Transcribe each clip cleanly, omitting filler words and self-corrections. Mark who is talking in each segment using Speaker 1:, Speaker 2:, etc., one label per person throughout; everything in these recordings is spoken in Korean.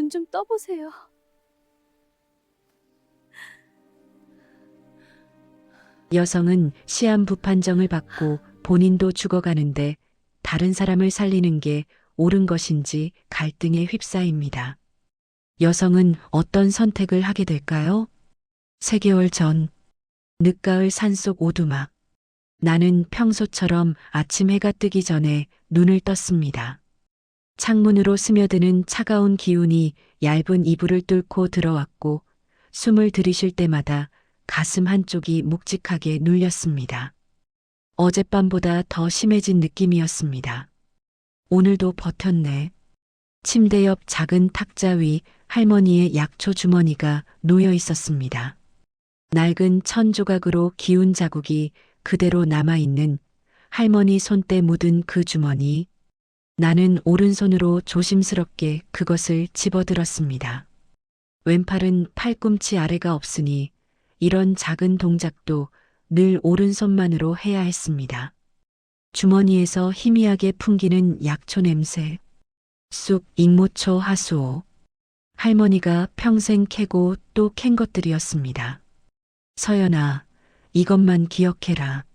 Speaker 1: 눈 좀 떠보세요.
Speaker 2: 여성은 시한부 판정을 받고 본인도 죽어가는데 다른 사람을 살리는 게 옳은 것인지 갈등에 휩싸입니다. 여성은 어떤 선택을 하게 될까요? 3개월 전, 늦가을 산속 오두막. 나는 평소처럼 아침 해가 뜨기 전에 눈을 떴습니다. 창문으로 스며드는 차가운 기운이 얇은 이불을 뚫고 들어왔고 숨을 들이쉴 때마다 가슴 한쪽이 묵직하게 눌렸습니다. 어젯밤보다 더 심해진 느낌이었습니다. 오늘도 버텼네. 침대 옆 작은 탁자 위 할머니의 약초 주머니가 놓여 있었습니다. 낡은 천 조각으로 기운 자국이 그대로 남아있는 할머니 손때 묻은 그 주머니. 나는 오른손으로 조심스럽게 그것을 집어들었습니다. 왼팔은 팔꿈치 아래가 없으니 이런 작은 동작도 늘 오른손만으로 해야 했습니다. 주머니에서 희미하게 풍기는 약초 냄새. 쑥, 익모초, 하수오. 할머니가 평생 캐고 또 캔 것들이었습니다. 서연아, 이것만 기억해라.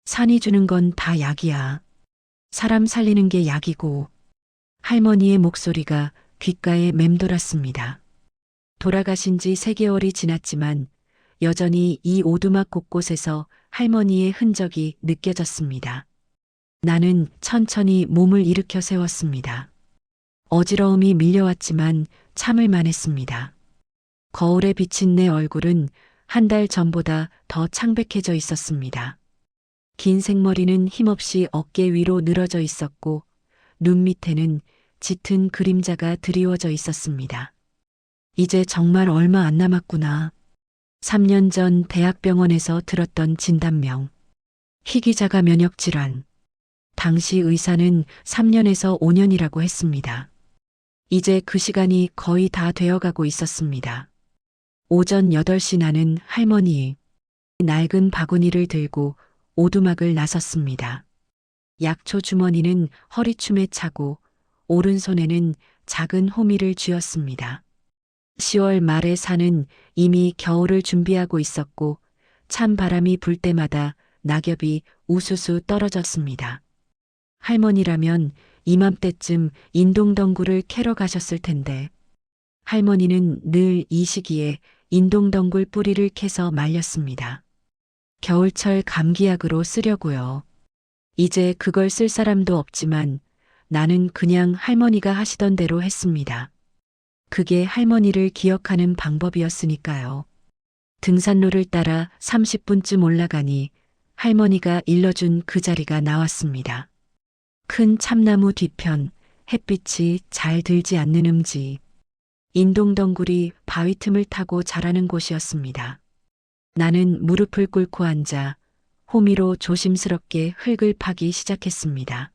Speaker 2: 산이 주는 건 다 약이야. 사람 살리는 게 약이고. 할머니의 목소리가 귓가에 맴돌았습니다. 돌아가신 지 3개월이 지났지만 여전히 이 오두막 곳곳에서 할머니의 흔적이 느껴졌습니다. 나는 천천히 몸을 일으켜 세웠습니다. 어지러움이 밀려왔지만 참을 만했습니다. 거울에 비친 내 얼굴은 1달 전보다 더 창백해져 있었습니다. 긴 생머리는 힘없이 어깨 위로 늘어져 있었고 눈 밑에는 짙은 그림자가 드리워져 있었습니다. 이제 정말 얼마 안 남았구나. 3년 전 대학병원에서 들었던 진단명. 희귀자가 면역질환. 당시 의사는 3년에서 5년이라고 했습니다. 이제 그 시간이 거의 다 되어가고 있었습니다. 오전 8시 나는 할머니의 낡은 바구니를 들고 오두막을 나섰습니다. 약초 주머니는 허리춤에 차고 오른손에는 작은 호미를 쥐었습니다. 10월 말의 산은 이미 겨울을 준비하고 있었고 찬 바람이 불 때마다 낙엽이 우수수 떨어졌습니다. 할머니라면 이맘때쯤 인동덩굴을 캐러 가셨을 텐데 할머니는 늘 이 시기에 인동덩굴 뿌리를 캐서 말렸습니다. 겨울철 감기약으로 쓰려고요. 이제 그걸 쓸 사람도 없지만 나는 그냥 할머니가 하시던 대로 했습니다. 그게 할머니를 기억하는 방법이었으니까요. 등산로를 따라 30분쯤 올라가니 할머니가 일러준 그 자리가 나왔습니다. 큰 참나무 뒤편, 햇빛이 잘 들지 않는 음지. 인동덩굴이 바위 틈을 타고 자라는 곳이었습니다. 나는 무릎을 꿇고 앉아 호미로 조심스럽게 흙을 파기 시작했습니다.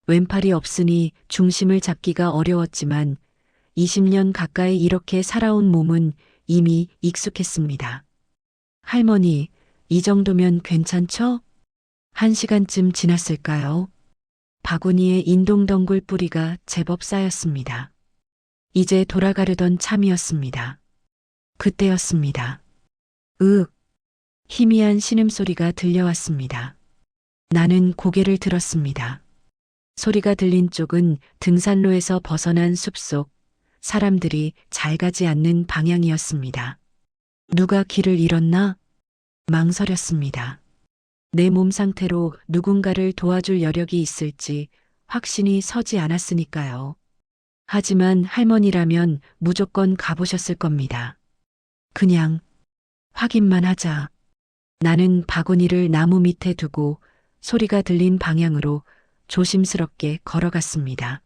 Speaker 2: 왼팔이 없으니 중심을 잡기가 어려웠지만 20년 가까이 이렇게 살아온 몸은 이미 익숙했습니다. 할머니, 이 정도면 괜찮죠? 1시간쯤 지났을까요? 바구니에 인동덩굴 뿌리가 제법 쌓였습니다. 이제 돌아가려던 참이었습니다. 그때였습니다. 으윽, 희미한 신음소리가 들려왔습니다. 나는 고개를 들었습니다. 소리가 들린 쪽은 등산로에서 벗어난 숲속, 사람들이 잘 가지 않는 방향이었습니다. 누가 길을 잃었나? 망설였습니다. 내 몸 상태로 누군가를 도와줄 여력이 있을지 확신이 서지 않았으니까요. 하지만 할머니라면 무조건 가보셨을 겁니다. 그냥 확인만 하자. 나는 바구니를 나무 밑에 두고 소리가 들린 방향으로 조심스럽게 걸어갔습니다.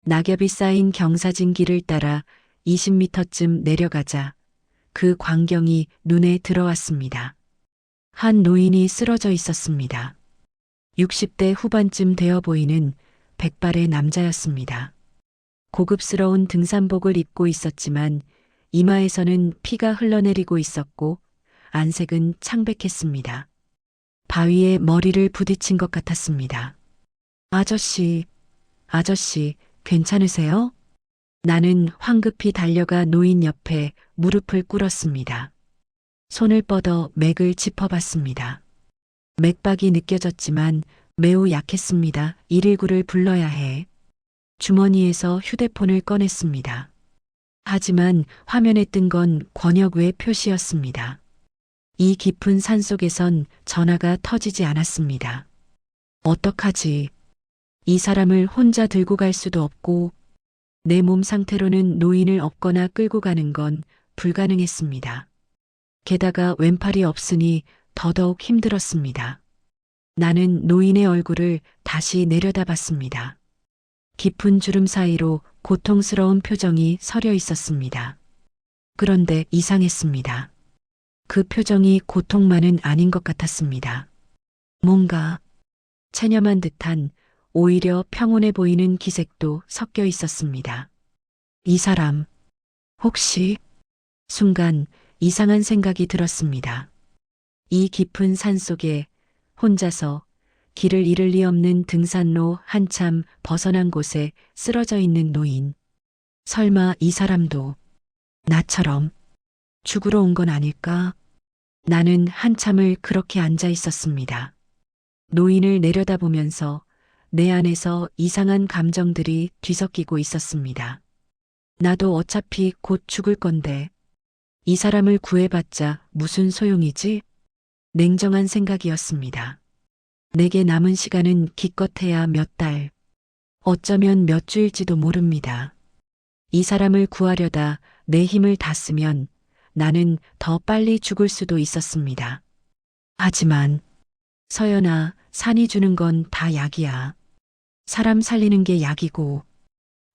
Speaker 2: 낙엽이 쌓인 경사진 길을 따라 20m쯤 내려가자 그 광경이 눈에 들어왔습니다. 한 노인이 쓰러져 있었습니다. 60대 후반쯤 되어 보이는 백발의 남자였습니다. 고급스러운 등산복을 입고 있었지만 이마에서는 피가 흘러내리고 있었고 안색은 창백했습니다. 바위에 머리를 부딪힌 것 같았습니다. 아저씨, 괜찮으세요? 나는 황급히 달려가 노인 옆에 무릎을 꿇었습니다. 손을 뻗어 맥을 짚어봤습니다. 맥박이 느껴졌지만 매우 약했습니다. 119를 불러야 해. 주머니에서 휴대폰을 꺼냈습니다. 하지만 화면에 뜬 건 권역 외 표시였습니다. 이 깊은 산속에선 전화가 터지지 않았습니다. 어떡하지? 이 사람을 혼자 들고 갈 수도 없고 내 몸 상태로는 노인을 업거나 끌고 가는 건 불가능했습니다. 게다가 왼팔이 없으니 더더욱 힘들었습니다. 나는 노인의 얼굴을 다시 내려다봤습니다. 깊은 주름 사이로 고통스러운 표정이 서려 있었습니다. 그런데 이상했습니다. 그 표정이 고통만은 아닌 것 같았습니다. 뭔가 체념한 듯한 오히려 평온해 보이는 기색도 섞여 있었습니다. 이 사람, 혹시? 순간 이상한 생각이 들었습니다. 이 깊은 산 속에 혼자서 길을 잃을 리 없는 등산로 한참 벗어난 곳에 쓰러져 있는 노인. 설마 이 사람도 나처럼 죽으러 온 건 아닐까? 나는 한참을 그렇게 앉아 있었습니다. 노인을 내려다보면서 내 안에서 이상한 감정들이 뒤섞이고 있었습니다. 나도 어차피 곧 죽을 건데 이 사람을 구해봤자 무슨 소용이지? 냉정한 생각이었습니다. 내게 남은 시간은 기껏해야 몇 달, 어쩌면 몇 주일지도 모릅니다. 이 사람을 구하려다 내 힘을 다 쓰면 나는 더 빨리 죽을 수도 있었습니다. 하지만 서연아, 산이 주는 건 다 약이야. 사람 살리는 게 약이고.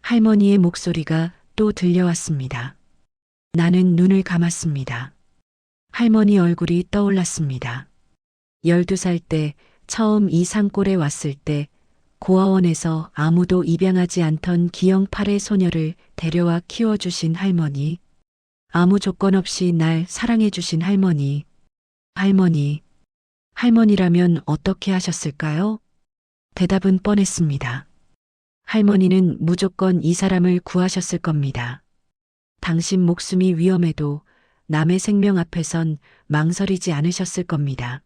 Speaker 2: 할머니의 목소리가 또 들려왔습니다. 나는 눈을 감았습니다. 할머니 얼굴이 떠올랐습니다. 12살 때 처음 이 산골에 왔을 때 고아원에서 아무도 입양하지 않던 기형 8의 소녀를 데려와 키워주신 할머니. 아무 조건 없이 날 사랑해주신 할머니. 할머니라면 어떻게 하셨을까요? 대답은 뻔했습니다. 할머니는 무조건 이 사람을 구하셨을 겁니다. 당신 목숨이 위험해도 남의 생명 앞에선 망설이지 않으셨을 겁니다.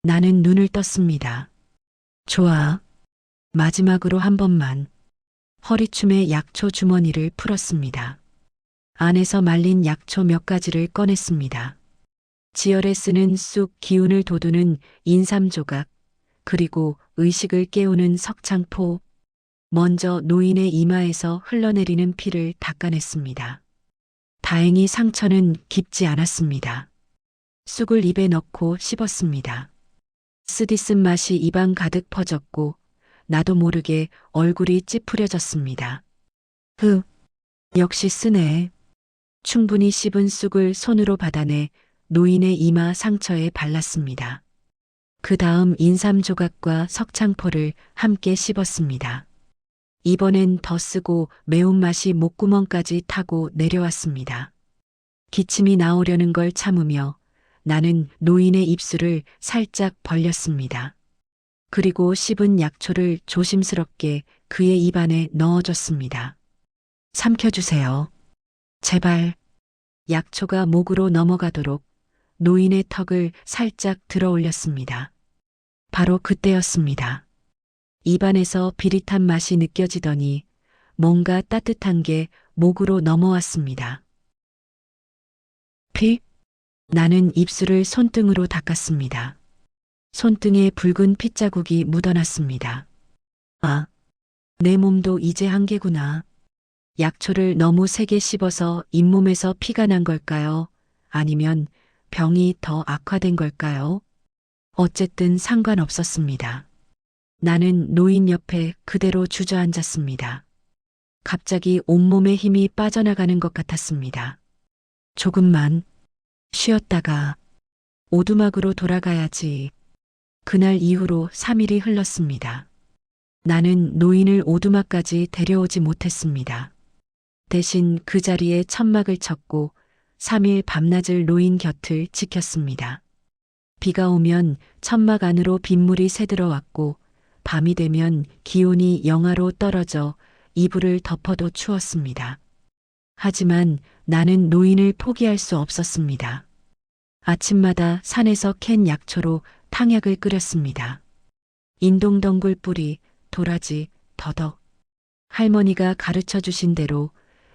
Speaker 2: 나는 눈을 떴습니다. 좋아. 마지막으로 한 번만. 허리춤에 약초 주머니를 풀었습니다. 안에서 말린 약초 몇 가지를 꺼냈습니다. 지혈에 쓰는 쑥 기운을 돋우는 인삼조각, 그리고 의식을 깨우는 석창포. 먼저 노인의 이마에서 흘러내리는 피를 닦아냈습니다. 다행히 상처는 깊지 않았습니다. 쑥을 입에 넣고 씹었습니다. 쓰디쓴 맛이 입안 가득 퍼졌고 나도 모르게 얼굴이 찌푸려졌습니다. 역시 쓰네. 충분히 씹은 쑥을 손으로 받아내 노인의 이마 상처에 발랐습니다. 그 다음 인삼 조각과 석창포를 함께 씹었습니다. 이번엔 더 쓰고 매운맛이 목구멍까지 타고 내려왔습니다. 기침이 나오려는 걸 참으며 나는 노인의 입술을 살짝 벌렸습니다. 그리고 씹은 약초를 조심스럽게 그의 입안에 넣어줬습니다. 삼켜주세요. 제발. 약초가 목으로 넘어가도록 노인의 턱을 살짝 들어 올렸습니다. 바로 그때였습니다. 입안에서 비릿한 맛이 느껴지더니 뭔가 따뜻한 게 목으로 넘어왔습니다. 피? 나는 입술을 손등으로 닦았습니다. 손등에 붉은 핏자국이 묻어났습니다. 아, 내 몸도 이제 한계구나. 약초를 너무 세게 씹어서 잇몸에서 피가 난 걸까요? 아니면 병이 더 악화된 걸까요? 어쨌든 상관없었습니다. 나는 노인 옆에 그대로 주저앉았습니다. 갑자기 온몸에 힘이 빠져나가는 것 같았습니다. 조금만 쉬었다가 오두막으로 돌아가야지. 그날 이후로 3일이 흘렀습니다. 나는 노인을 오두막까지 데려오지 못했습니다. 대신 그 자리에 천막을 쳤고 3일 밤낮을 노인 곁을 지켰습니다. 비가 오면 천막 안으로 빗물이 새들어왔고 밤이 되면 기온이 영하로 떨어져 이불을 덮어도 추웠습니다. 하지만 나는 노인을 포기할 수 없었습니다. 아침마다 산에서 캔 약초로 탕약을 끓였습니다. 인동덩굴 뿌리, 도라지, 더덕. 할머니가 가르쳐 주신 대로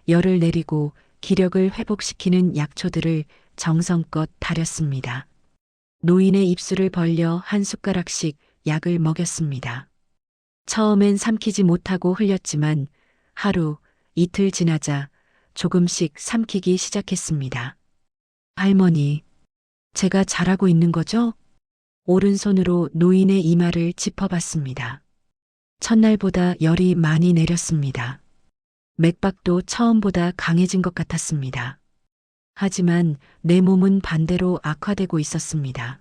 Speaker 2: 열을 내리고 기력을 회복시키는 약초들을 정성껏 다렸습니다. 노인의 입술을 벌려 한 숟가락씩 약을 먹였습니다. 처음엔 삼키지 못하고 흘렸지만 하루, 이틀 지나자 조금씩 삼키기 시작했습니다. 할머니, 제가 잘하고 있는 거죠? 오른손으로 노인의 이마를 짚어봤습니다. 첫날보다 열이 많이 내렸습니다. 맥박도 처음보다 강해진 것 같았습니다. 하지만 내 몸은 반대로 악화되고 있었습니다.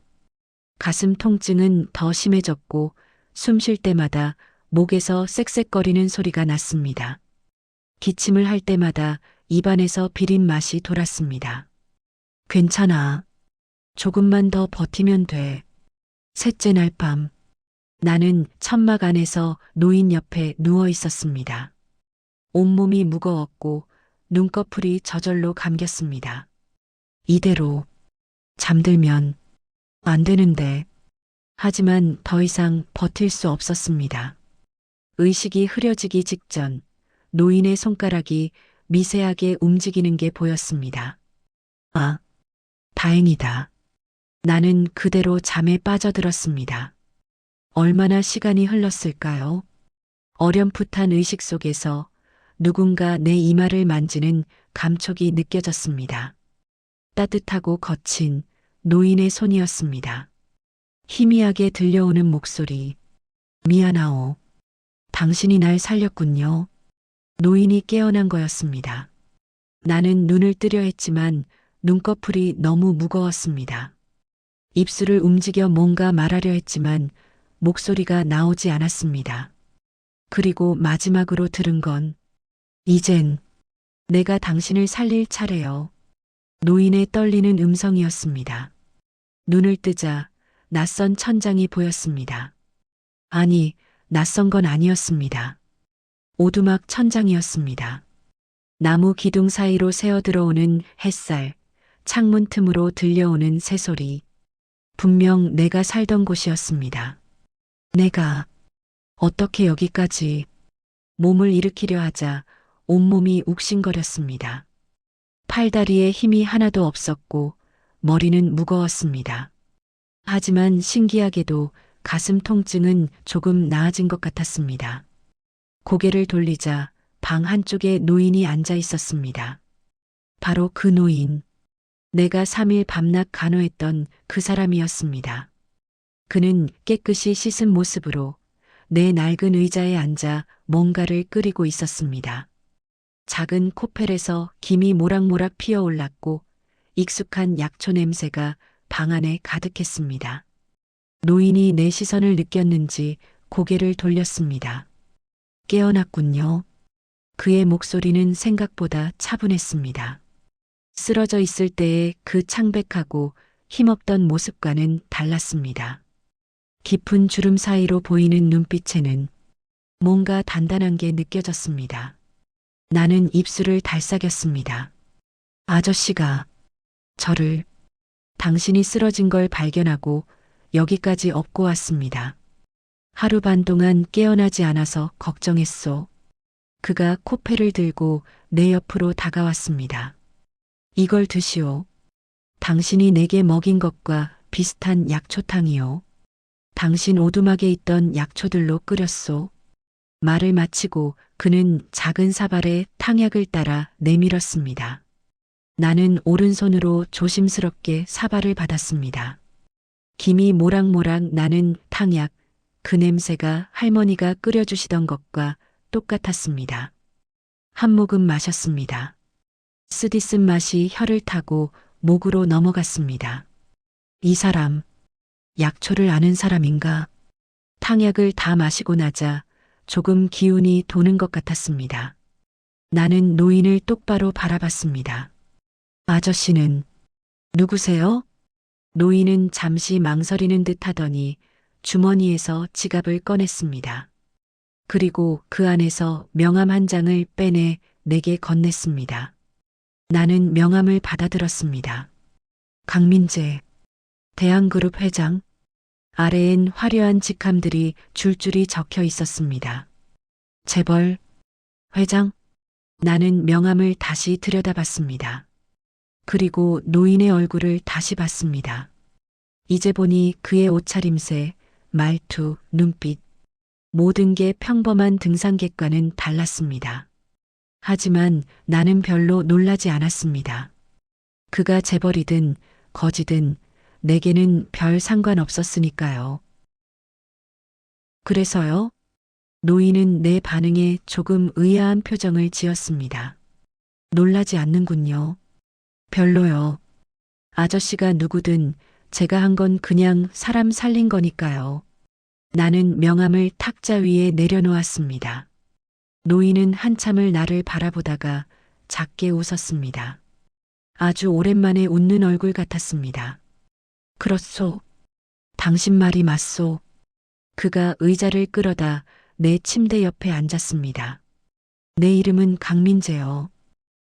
Speaker 2: 가슴 통증은 더 심해졌고 숨 쉴 때마다 목에서 쌕쌕거리는 소리가 났습니다. 기침을 할 때마다 입안에서 비린 맛이 돌았습니다. 괜찮아. 조금만 더 버티면 돼. 셋째 날 밤, 나는 천막 안에서 노인 옆에 누워 있었습니다. 온몸이 무거웠고 눈꺼풀이 저절로 감겼습니다. 이대로 잠들면 안 되는데. 하지만 더 이상 버틸 수 없었습니다. 의식이 흐려지기 직전 노인의 손가락이 미세하게 움직이는 게 보였습니다. 아, 다행이다. 나는 그대로 잠에 빠져들었습니다. 얼마나 시간이 흘렀을까요? 어렴풋한 의식 속에서 누군가 내 이마를 만지는 감촉이 느껴졌습니다. 따뜻하고 거친 노인의 손이었습니다. 희미하게 들려오는 목소리. 미안하오. 당신이 날 살렸군요. 노인이 깨어난 거였습니다. 나는 눈을 뜨려 했지만 눈꺼풀이 너무 무거웠습니다. 입술을 움직여 뭔가 말하려 했지만 목소리가 나오지 않았습니다. 그리고 마지막으로 들은 건 이젠 내가 당신을 살릴 차례요. 노인의 떨리는 음성이었습니다. 눈을 뜨자 낯선 천장이 보였습니다. 아니, 낯선 건 아니었습니다. 오두막 천장이었습니다. 나무 기둥 사이로 새어 들어오는 햇살, 창문 틈으로 들려오는 새소리. 분명 내가 살던 곳이었습니다. 내가 어떻게 여기까지 몸을 일으키려 하자 온몸이 욱신거렸습니다. 팔다리에 힘이 하나도 없었고 머리는 무거웠습니다. 하지만 신기하게도 가슴 통증은 조금 나아진 것 같았습니다. 고개를 돌리자 방 한쪽에 노인이 앉아 있었습니다. 바로 그 노인. 내가 3일 밤낮 간호했던 그 사람이었습니다. 그는 깨끗이 씻은 모습으로 내 낡은 의자에 앉아 뭔가를 끓이고 있었습니다. 작은 코펠에서 김이 모락모락 피어올랐고 익숙한 약초 냄새가 방 안에 가득했습니다. 노인이 내 시선을 느꼈는지 고개를 돌렸습니다. 깨어났군요. 그의 목소리는 생각보다 차분했습니다. 쓰러져 있을 때의 그 창백하고 힘없던 모습과는 달랐습니다. 깊은 주름 사이로 보이는 눈빛에는 뭔가 단단한 게 느껴졌습니다. 나는 입술을 달싹였습니다. 아저씨가 저를 당신이 쓰러진 걸 발견하고 여기까지 업고 왔습니다. 하루 반 동안 깨어나지 않아서 걱정했소. 그가 코펠을 들고 내 옆으로 다가왔습니다. 이걸 드시오. 당신이 내게 먹인 것과 비슷한 약초탕이요. 당신 오두막에 있던 약초들로 끓였소. 말을 마치고 그는 작은 사발에 탕약을 따라 내밀었습니다. 나는 오른손으로 조심스럽게 사발을 받았습니다. 김이 모락모락 나는 탕약, 그 냄새가 할머니가 끓여주시던 것과 똑같았습니다. 한 모금 마셨습니다. 쓰디쓴 맛이 혀를 타고 목으로 넘어갔습니다. 이 사람, 약초를 아는 사람인가? 탕약을 다 마시고 나자 조금 기운이 도는 것 같았습니다. 나는 노인을 똑바로 바라봤습니다. 아저씨는 누구세요? 노인은 잠시 망설이는 듯 하더니 주머니에서 지갑을 꺼냈습니다. 그리고 그 안에서 명함 한 장을 빼내 내게 건넸습니다. 나는 명함을 받아들었습니다. 강민재, 대한그룹 회장. 아래엔 화려한 직함들이 줄줄이 적혀 있었습니다. 재벌, 회장. 나는 명함을 다시 들여다봤습니다. 그리고 노인의 얼굴을 다시 봤습니다. 이제 보니 그의 옷차림새, 말투, 눈빛, 모든 게 평범한 등산객과는 달랐습니다. 하지만 나는 별로 놀라지 않았습니다. 그가 재벌이든 거지든 내게는 별 상관없었으니까요. 그래서요? 노인은 내 반응에 조금 의아한 표정을 지었습니다. 놀라지 않는군요. 별로요. 아저씨가 누구든 제가 한 건 그냥 사람 살린 거니까요. 나는 명함을 탁자 위에 내려놓았습니다. 노인은 한참을 나를 바라보다가 작게 웃었습니다. 아주 오랜만에 웃는 얼굴 같았습니다. 그렇소. 당신 말이 맞소. 그가 의자를 끌어다 내 침대 옆에 앉았습니다. 내 이름은 강민재요.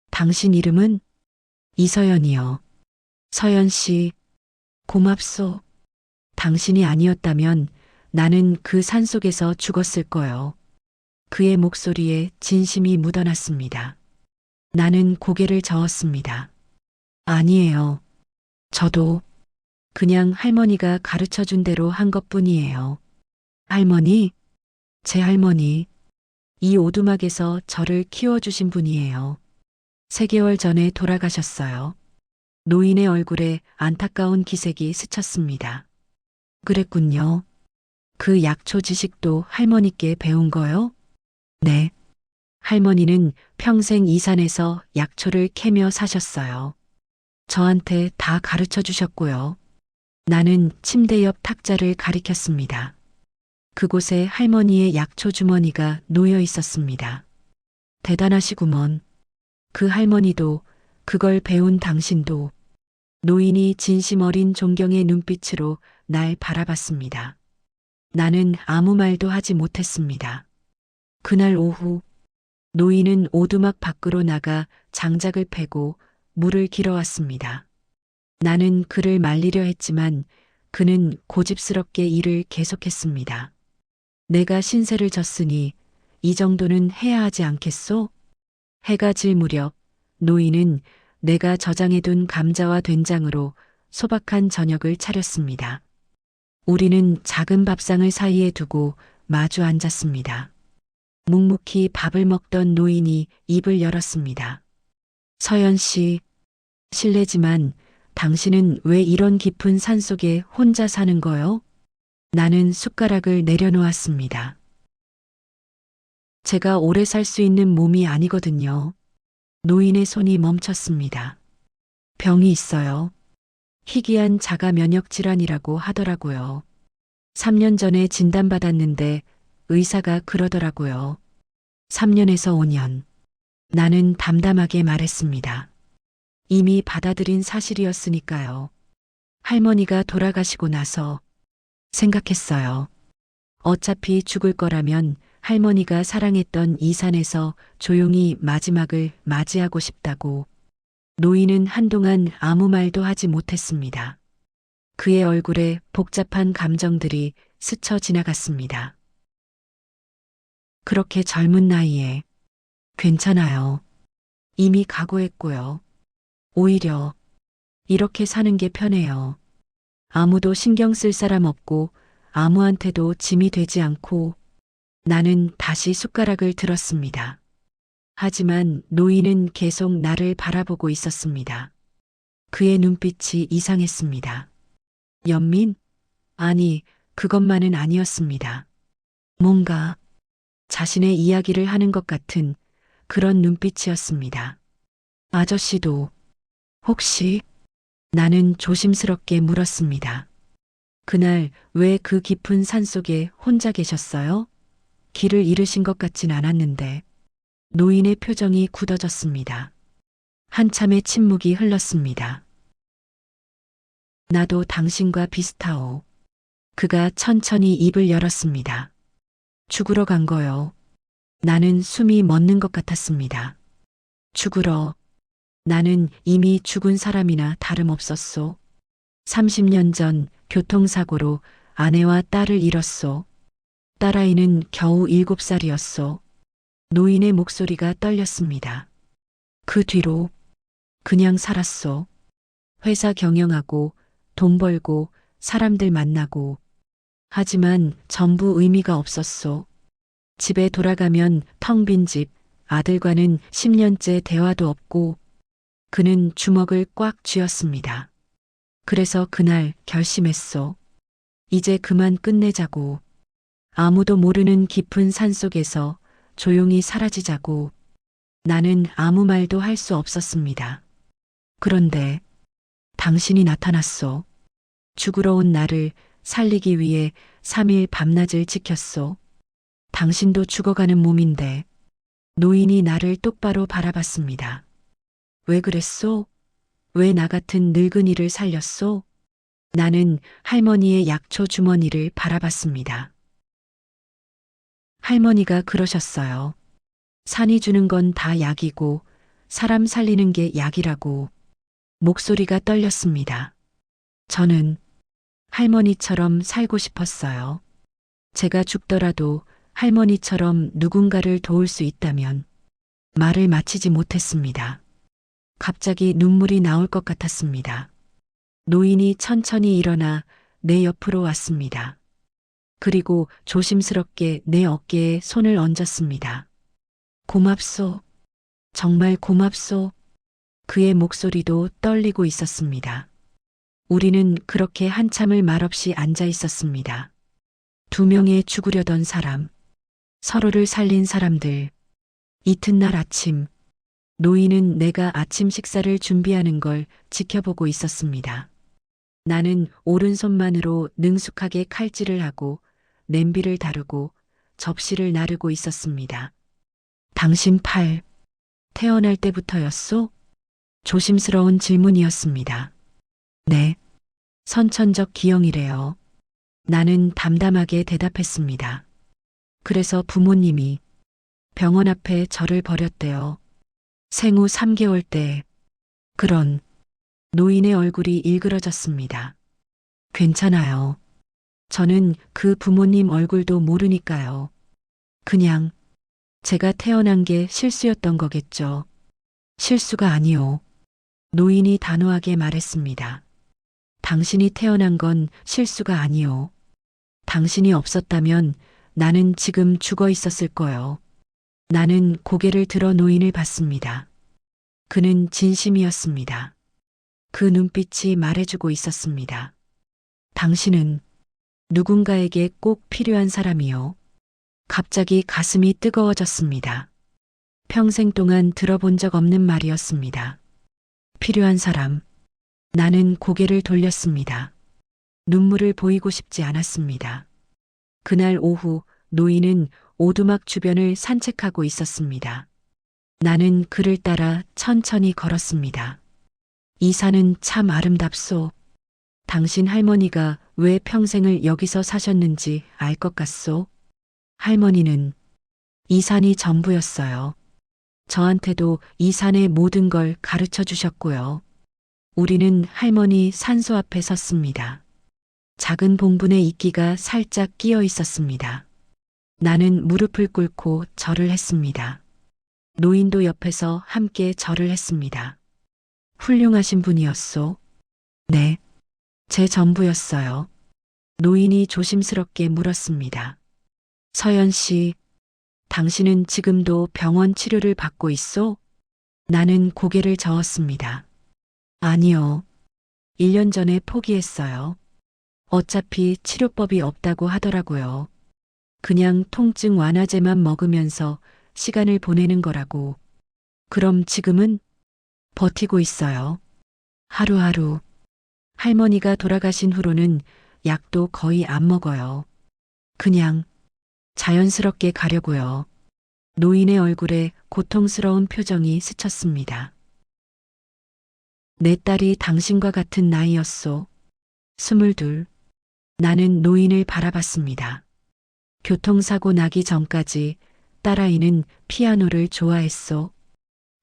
Speaker 2: 당신 이름은? 이서연이요. 서연 씨, 고맙소. 당신이 아니었다면 나는 그 산속에서 죽었을 거요. 그의 목소리에 진심이 묻어났습니다. 나는 고개를 저었습니다. 아니에요. 저도 그냥 할머니가 가르쳐 준 대로 한 것뿐이에요. 할머니? 제 할머니. 이 오두막에서 저를 키워주신 분이에요. 3개월 전에 돌아가셨어요. 노인의 얼굴에 안타까운 기색이 스쳤습니다. 그랬군요. 그 약초 지식도 할머니께 배운 거요? 네. 할머니는 평생 이 산에서 약초를 캐며 사셨어요. 저한테 다 가르쳐 주셨고요. 나는 침대 옆 탁자를 가리켰습니다. 그곳에 할머니의 약초 주머니가 놓여 있었습니다. 대단하시구먼. 그 할머니도 그걸 배운 당신도. 노인이 진심 어린 존경의 눈빛으로 날 바라봤습니다. 나는 아무 말도 하지 못했습니다. 그날 오후 노인은 오두막 밖으로 나가 장작을 패고 물을 길어왔습니다. 나는 그를 말리려 했지만 그는 고집스럽게 일을 계속했습니다. 내가 신세를 졌으니 이 정도는 해야 하지 않겠소? 해가 질 무렵 노인은 내가 저장해둔 감자와 된장으로 소박한 저녁을 차렸습니다. 우리는 작은 밥상을 사이에 두고 마주 앉았습니다. 묵묵히 밥을 먹던 노인이 입을 열었습니다. 서연 씨, 실례지만 당신은 왜 이런 깊은 산속에 혼자 사는 거요? 나는 숟가락을 내려놓았습니다. 제가 오래 살 수 있는 몸이 아니거든요. 노인의 손이 멈췄습니다. 병이 있어요. 희귀한 자가 면역 질환이라고 하더라고요. 3년 전에 진단받았는데 의사가 그러더라고요. 3년에서 5년. 나는 담담하게 말했습니다. 이미 받아들인 사실이었으니까요. 할머니가 돌아가시고 나서 생각했어요. 어차피 죽을 거라면 할머니가 사랑했던 이 산에서 조용히 마지막을 맞이하고 싶다고. 노인은 한동안 아무 말도 하지 못했습니다. 그의 얼굴에 복잡한 감정들이 스쳐 지나갔습니다. 그렇게 젊은 나이에 괜찮아요. 이미 각오했고요. 오히려 이렇게 사는 게 편해요. 아무도 신경 쓸 사람 없고 아무한테도 짐이 되지 않고. 나는 다시 숟가락을 들었습니다. 하지만 노인은 계속 나를 바라보고 있었습니다. 그의 눈빛이 이상했습니다. 연민? 아니, 그것만은 아니었습니다. 뭔가 자신의 이야기를 하는 것 같은 그런 눈빛이었습니다. 아저씨도 혹시? 나는 조심스럽게 물었습니다. 그날 왜 그 깊은 산속에 혼자 계셨어요? 길을 잃으신 것 같진 않았는데. 노인의 표정이 굳어졌습니다. 한참의 침묵이 흘렀습니다. 나도 당신과 비슷하오. 그가 천천히 입을 열었습니다. 죽으러 간 거요. 나는 숨이 멎는 것 같았습니다. 죽으러. 나는 이미 죽은 사람이나 다름없었소. 30년 전 교통사고로 아내와 딸을 잃었소. 딸아이는 겨우 7살이었소. 노인의 목소리가 떨렸습니다. 그 뒤로 그냥 살았소. 회사 경영하고 돈 벌고 사람들 만나고. 하지만 전부 의미가 없었소. 집에 돌아가면 텅 빈 집, 아들과는 10년째 대화도 없고. 그는 주먹을 꽉 쥐었습니다. 그래서 그날 결심했소. 이제 그만 끝내자고. 아무도 모르는 깊은 산속에서 조용히 사라지자고. 나는 아무 말도 할 수 없었습니다. 그런데 당신이 나타났소. 죽으러 온 나를 살리기 위해 3일 밤낮을 지켰소. 당신도 죽어가는 몸인데. 노인이 나를 똑바로 바라봤습니다. 왜 그랬소? 왜 나 같은 늙은이를 살렸소? 나는 할머니의 약초 주머니를 바라봤습니다. 할머니가 그러셨어요. 산이 주는 건 다 약이고 사람 살리는 게 약이라고. 목소리가 떨렸습니다. 저는 할머니처럼 살고 싶었어요. 제가 죽더라도 할머니처럼 누군가를 도울 수 있다면. 말을 마치지 못했습니다. 갑자기 눈물이 나올 것 같았습니다. 노인이 천천히 일어나 내 옆으로 왔습니다. 그리고 조심스럽게 내 어깨에 손을 얹었습니다. 고맙소. 정말 고맙소. 그의 목소리도 떨리고 있었습니다. 우리는 그렇게 한참을 말없이 앉아 있었습니다. 2명의 죽으려던 사람, 서로를 살린 사람들. 이튿날 아침, 노인은 내가 아침 식사를 준비하는 걸 지켜보고 있었습니다. 나는 오른손만으로 능숙하게 칼질을 하고 냄비를 다루고 접시를 나르고 있었습니다. 당신 팔, 태어날 때부터였소? 조심스러운 질문이었습니다. 네, 선천적 기형이래요. 나는 담담하게 대답했습니다. 그래서 부모님이 병원 앞에 저를 버렸대요. 생후 3개월 때. 그런. 노인의 얼굴이 일그러졌습니다. 괜찮아요. 저는 그 부모님 얼굴도 모르니까요. 그냥 제가 태어난 게 실수였던 거겠죠. 실수가 아니요. 노인이 단호하게 말했습니다. 당신이 태어난 건 실수가 아니요. 당신이 없었다면 나는 지금 죽어 있었을 거요. 나는 고개를 들어 노인을 봤습니다. 그는 진심이었습니다. 그 눈빛이 말해주고 있었습니다. 당신은 누군가에게 꼭 필요한 사람이요. 갑자기 가슴이 뜨거워졌습니다. 평생 동안 들어본 적 없는 말이었습니다. 필요한 사람. 나는 고개를 돌렸습니다. 눈물을 보이고 싶지 않았습니다. 그날 오후 노인은 오두막 주변을 산책하고 있었습니다. 나는 그를 따라 천천히 걸었습니다. 이 산은 참 아름답소. 당신 할머니가 왜 평생을 여기서 사셨는지 알 것 같소? 할머니는 이 산이 전부였어요. 저한테도 이 산의 모든 걸 가르쳐 주셨고요. 우리는 할머니 산소 앞에 섰습니다. 작은 봉분에 이끼가 살짝 끼어 있었습니다. 나는 무릎을 꿇고 절을 했습니다. 노인도 옆에서 함께 절을 했습니다. 훌륭하신 분이었소. 네, 제 전부였어요. 노인이 조심스럽게 물었습니다. 서연 씨, 당신은 지금도 병원 치료를 받고 있소? 나는 고개를 저었습니다. 아니요. 1년 전에 포기했어요. 어차피 치료법이 없다고 하더라고요. 그냥 통증 완화제만 먹으면서 시간을 보내는 거라고. 그럼 지금은 버티고 있어요. 하루하루. 할머니가 돌아가신 후로는 약도 거의 안 먹어요. 그냥 자연스럽게 가려고요. 노인의 얼굴에 고통스러운 표정이 스쳤습니다. 내 딸이 당신과 같은 나이였소. 22. 나는 노인을 바라봤습니다. 교통사고 나기 전까지 딸아이는 피아노를 좋아했소.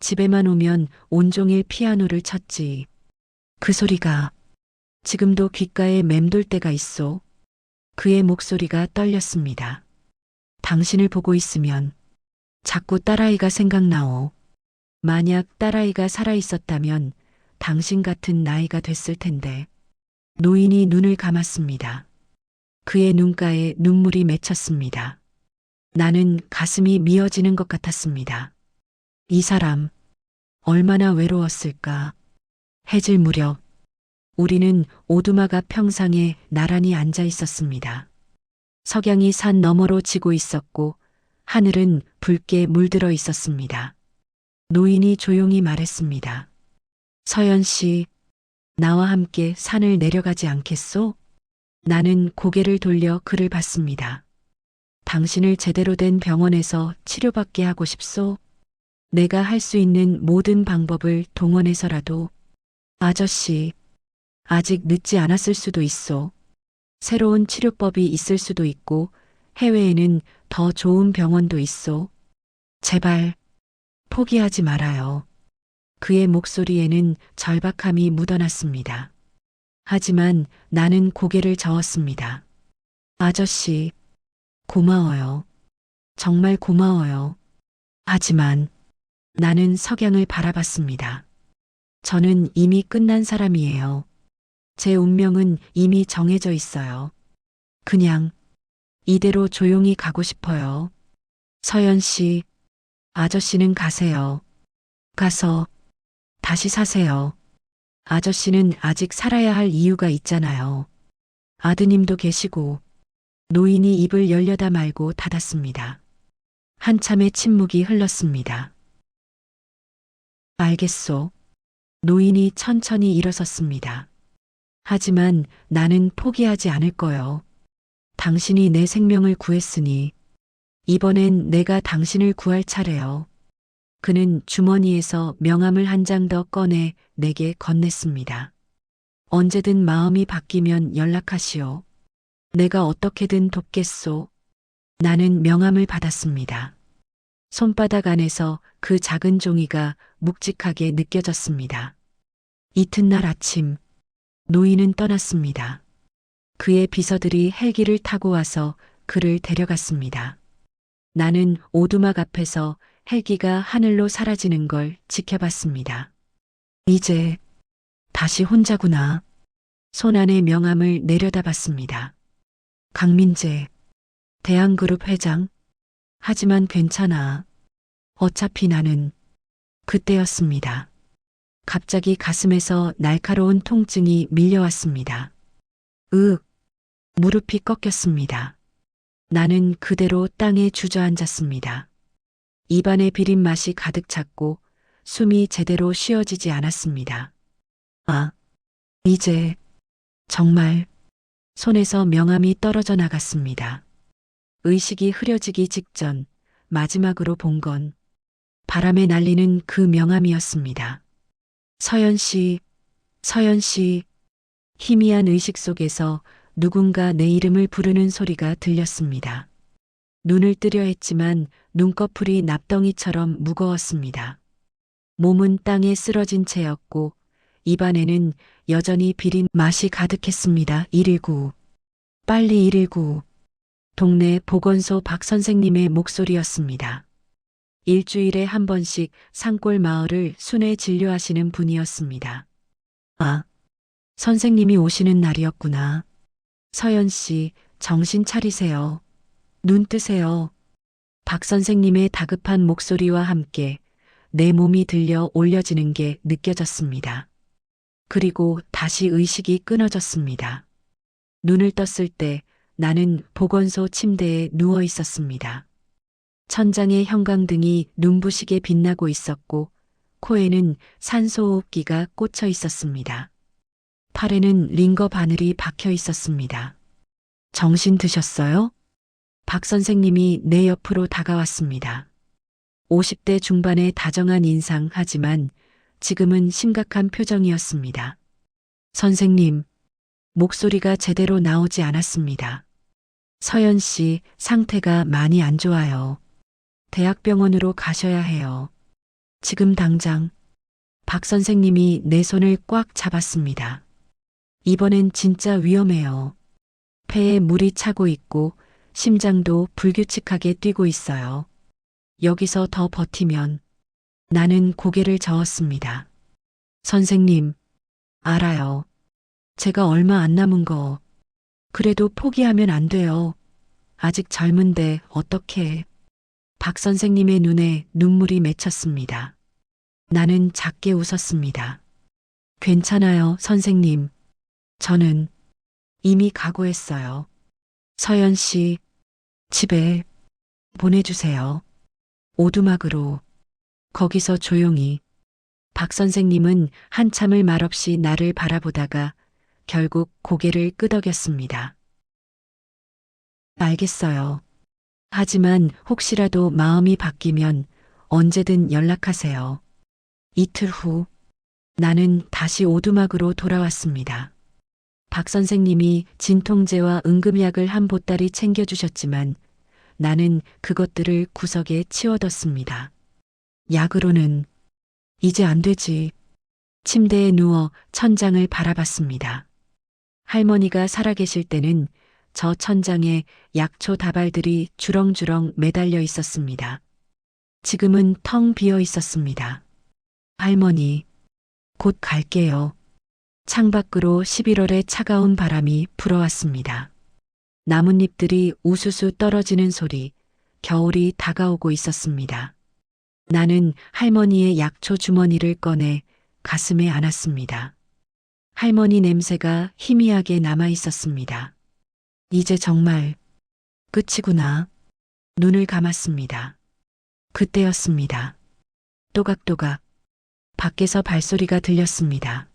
Speaker 2: 집에만 오면 온종일 피아노를 쳤지. 그 소리가 지금도 귓가에 맴돌 때가 있어. 그의 목소리가 떨렸습니다. 당신을 보고 있으면 자꾸 딸아이가 생각나오. 만약 딸아이가 살아있었다면 당신 같은 나이가 됐을 텐데. 노인이 눈을 감았습니다. 그의 눈가에 눈물이 맺혔습니다. 나는 가슴이 미어지는 것 같았습니다. 이 사람, 얼마나 외로웠을까. 해질 무렵, 우리는 오두막 앞 평상에 나란히 앉아 있었습니다. 석양이 산 너머로 지고 있었고, 하늘은 붉게 물들어 있었습니다. 노인이 조용히 말했습니다. 서연 씨, 나와 함께 산을 내려가지 않겠소? 나는 고개를 돌려 그를 봤습니다. 당신을 제대로 된 병원에서 치료받게 하고 싶소? 내가 할 수 있는 모든 방법을 동원해서라도. 아저씨, 아직 늦지 않았을 수도 있소. 새로운 치료법이 있을 수도 있고 해외에는 더 좋은 병원도 있소. 제발 포기하지 말아요. 그의 목소리에는 절박함이 묻어났습니다. 하지만 나는 고개를 저었습니다. 아저씨, 고마워요. 정말 고마워요. 하지만 나는 석양을 바라봤습니다. 저는 이미 끝난 사람이에요. 제 운명은 이미 정해져 있어요. 그냥 이대로 조용히 가고 싶어요. 서연 씨, 아저씨는 가세요. 가서 다시 사세요. 아저씨는 아직 살아야 할 이유가 있잖아요. 아드님도 계시고. 노인이 입을 열려다 말고 닫았습니다. 한참의 침묵이 흘렀습니다. 알겠소. 노인이 천천히 일어섰습니다. 하지만 나는 포기하지 않을 거요. 당신이 내 생명을 구했으니 이번엔 내가 당신을 구할 차례요. 그는 주머니에서 명함을 한 장 더 꺼내 내게 건넸습니다. 언제든 마음이 바뀌면 연락하시오. 내가 어떻게든 돕겠소. 나는 명함을 받았습니다. 손바닥 안에서 그 작은 종이가 묵직하게 느껴졌습니다. 이튿날 아침, 노인은 떠났습니다. 그의 비서들이 헬기를 타고 와서 그를 데려갔습니다. 나는 오두막 앞에서 헬기가 하늘로 사라지는 걸 지켜봤습니다. 이제 다시 혼자구나. 손 안의 명함을 내려다봤습니다. 강민재, 대한그룹 회장. 하지만 괜찮아. 어차피 나는. 그때였습니다. 갑자기 가슴에서 날카로운 통증이 밀려왔습니다. 무릎이 꺾였습니다. 나는 그대로 땅에 주저앉았습니다. 입안에 비린 맛이 가득 찼고 숨이 제대로 쉬어지지 않았습니다. 이제 정말. 손에서 명함이 떨어져 나갔습니다. 의식이 흐려지기 직전 마지막으로 본 건 바람에 날리는 그 명함이었습니다. 서연 씨, 서연 씨. 희미한 의식 속에서 누군가 내 이름을 부르는 소리가 들렸습니다. 눈을 뜨려 했지만 눈꺼풀이 납덩이처럼 무거웠습니다. 몸은 땅에 쓰러진 채였고 입안에는 여전히 비린 맛이 가득했습니다. 119. 빨리 119. 동네 보건소 박 선생님의 목소리였습니다. 일주일에 한 번씩 산골 마을을 순회 진료하시는 분이었습니다. 선생님이 오시는 날이었구나. 서연 씨, 정신 차리세요. 눈 뜨세요. 박 선생님의 다급한 목소리와 함께 내 몸이 들려 올려지는 게 느껴졌습니다. 그리고 다시 의식이 끊어졌습니다. 눈을 떴을 때 나는 보건소 침대에 누워 있었습니다. 천장에 형광등이 눈부시게 빛나고 있었고 코에는 산소호흡기가 꽂혀 있었습니다. 팔에는 링거 바늘이 박혀 있었습니다. 정신 드셨어요? 박 선생님이 내 옆으로 다가왔습니다. 50대 중반의 다정한 인상 하지만 지금은 심각한 표정이었습니다. 선생님, 목소리가 제대로 나오지 않았습니다. 서연 씨 상태가 많이 안 좋아요. 대학병원으로 가셔야 해요. 지금 당장. 박 선생님이 내 손을 꽉 잡았습니다. 이번엔 진짜 위험해요. 폐에 물이 차고 있고 심장도 불규칙하게 뛰고 있어요. 여기서 더 버티면. 나는 고개를 저었습니다. 선생님, 알아요. 제가 얼마 안 남은 거. 그래도 포기하면 안 돼요. 아직 젊은데 어떻게. 박 선생님의 눈에 눈물이 맺혔습니다. 나는 작게 웃었습니다. 괜찮아요, 선생님. 저는 이미 각오했어요. 서연 씨, 집에 보내주세요. 오두막으로. 거기서 조용히. 박 선생님은 한참을 말없이 나를 바라보다가 결국 고개를 끄덕였습니다. 알겠어요. 하지만 혹시라도 마음이 바뀌면 언제든 연락하세요. 이틀 후 나는 다시 오두막으로 돌아왔습니다. 박 선생님이 진통제와 응급약을 한 보따리 챙겨주셨지만 나는 그것들을 구석에 치워뒀습니다. 약으로는 이제 안 되지. 침대에 누워 천장을 바라봤습니다. 할머니가 살아계실 때는 저 천장에 약초 다발들이 주렁주렁 매달려 있었습니다. 지금은 텅 비어 있었습니다. 할머니, 곧 갈게요. 창밖으로 11월의 차가운 바람이 불어왔습니다. 나뭇잎들이 우수수 떨어지는 소리, 겨울이 다가오고 있었습니다. 나는 할머니의 약초 주머니를 꺼내 가슴에 안았습니다. 할머니 냄새가 희미하게 남아 있었습니다. 이제 정말 끝이구나. 눈을 감았습니다. 그때였습니다. 또각또각 밖에서 발소리가 들렸습니다.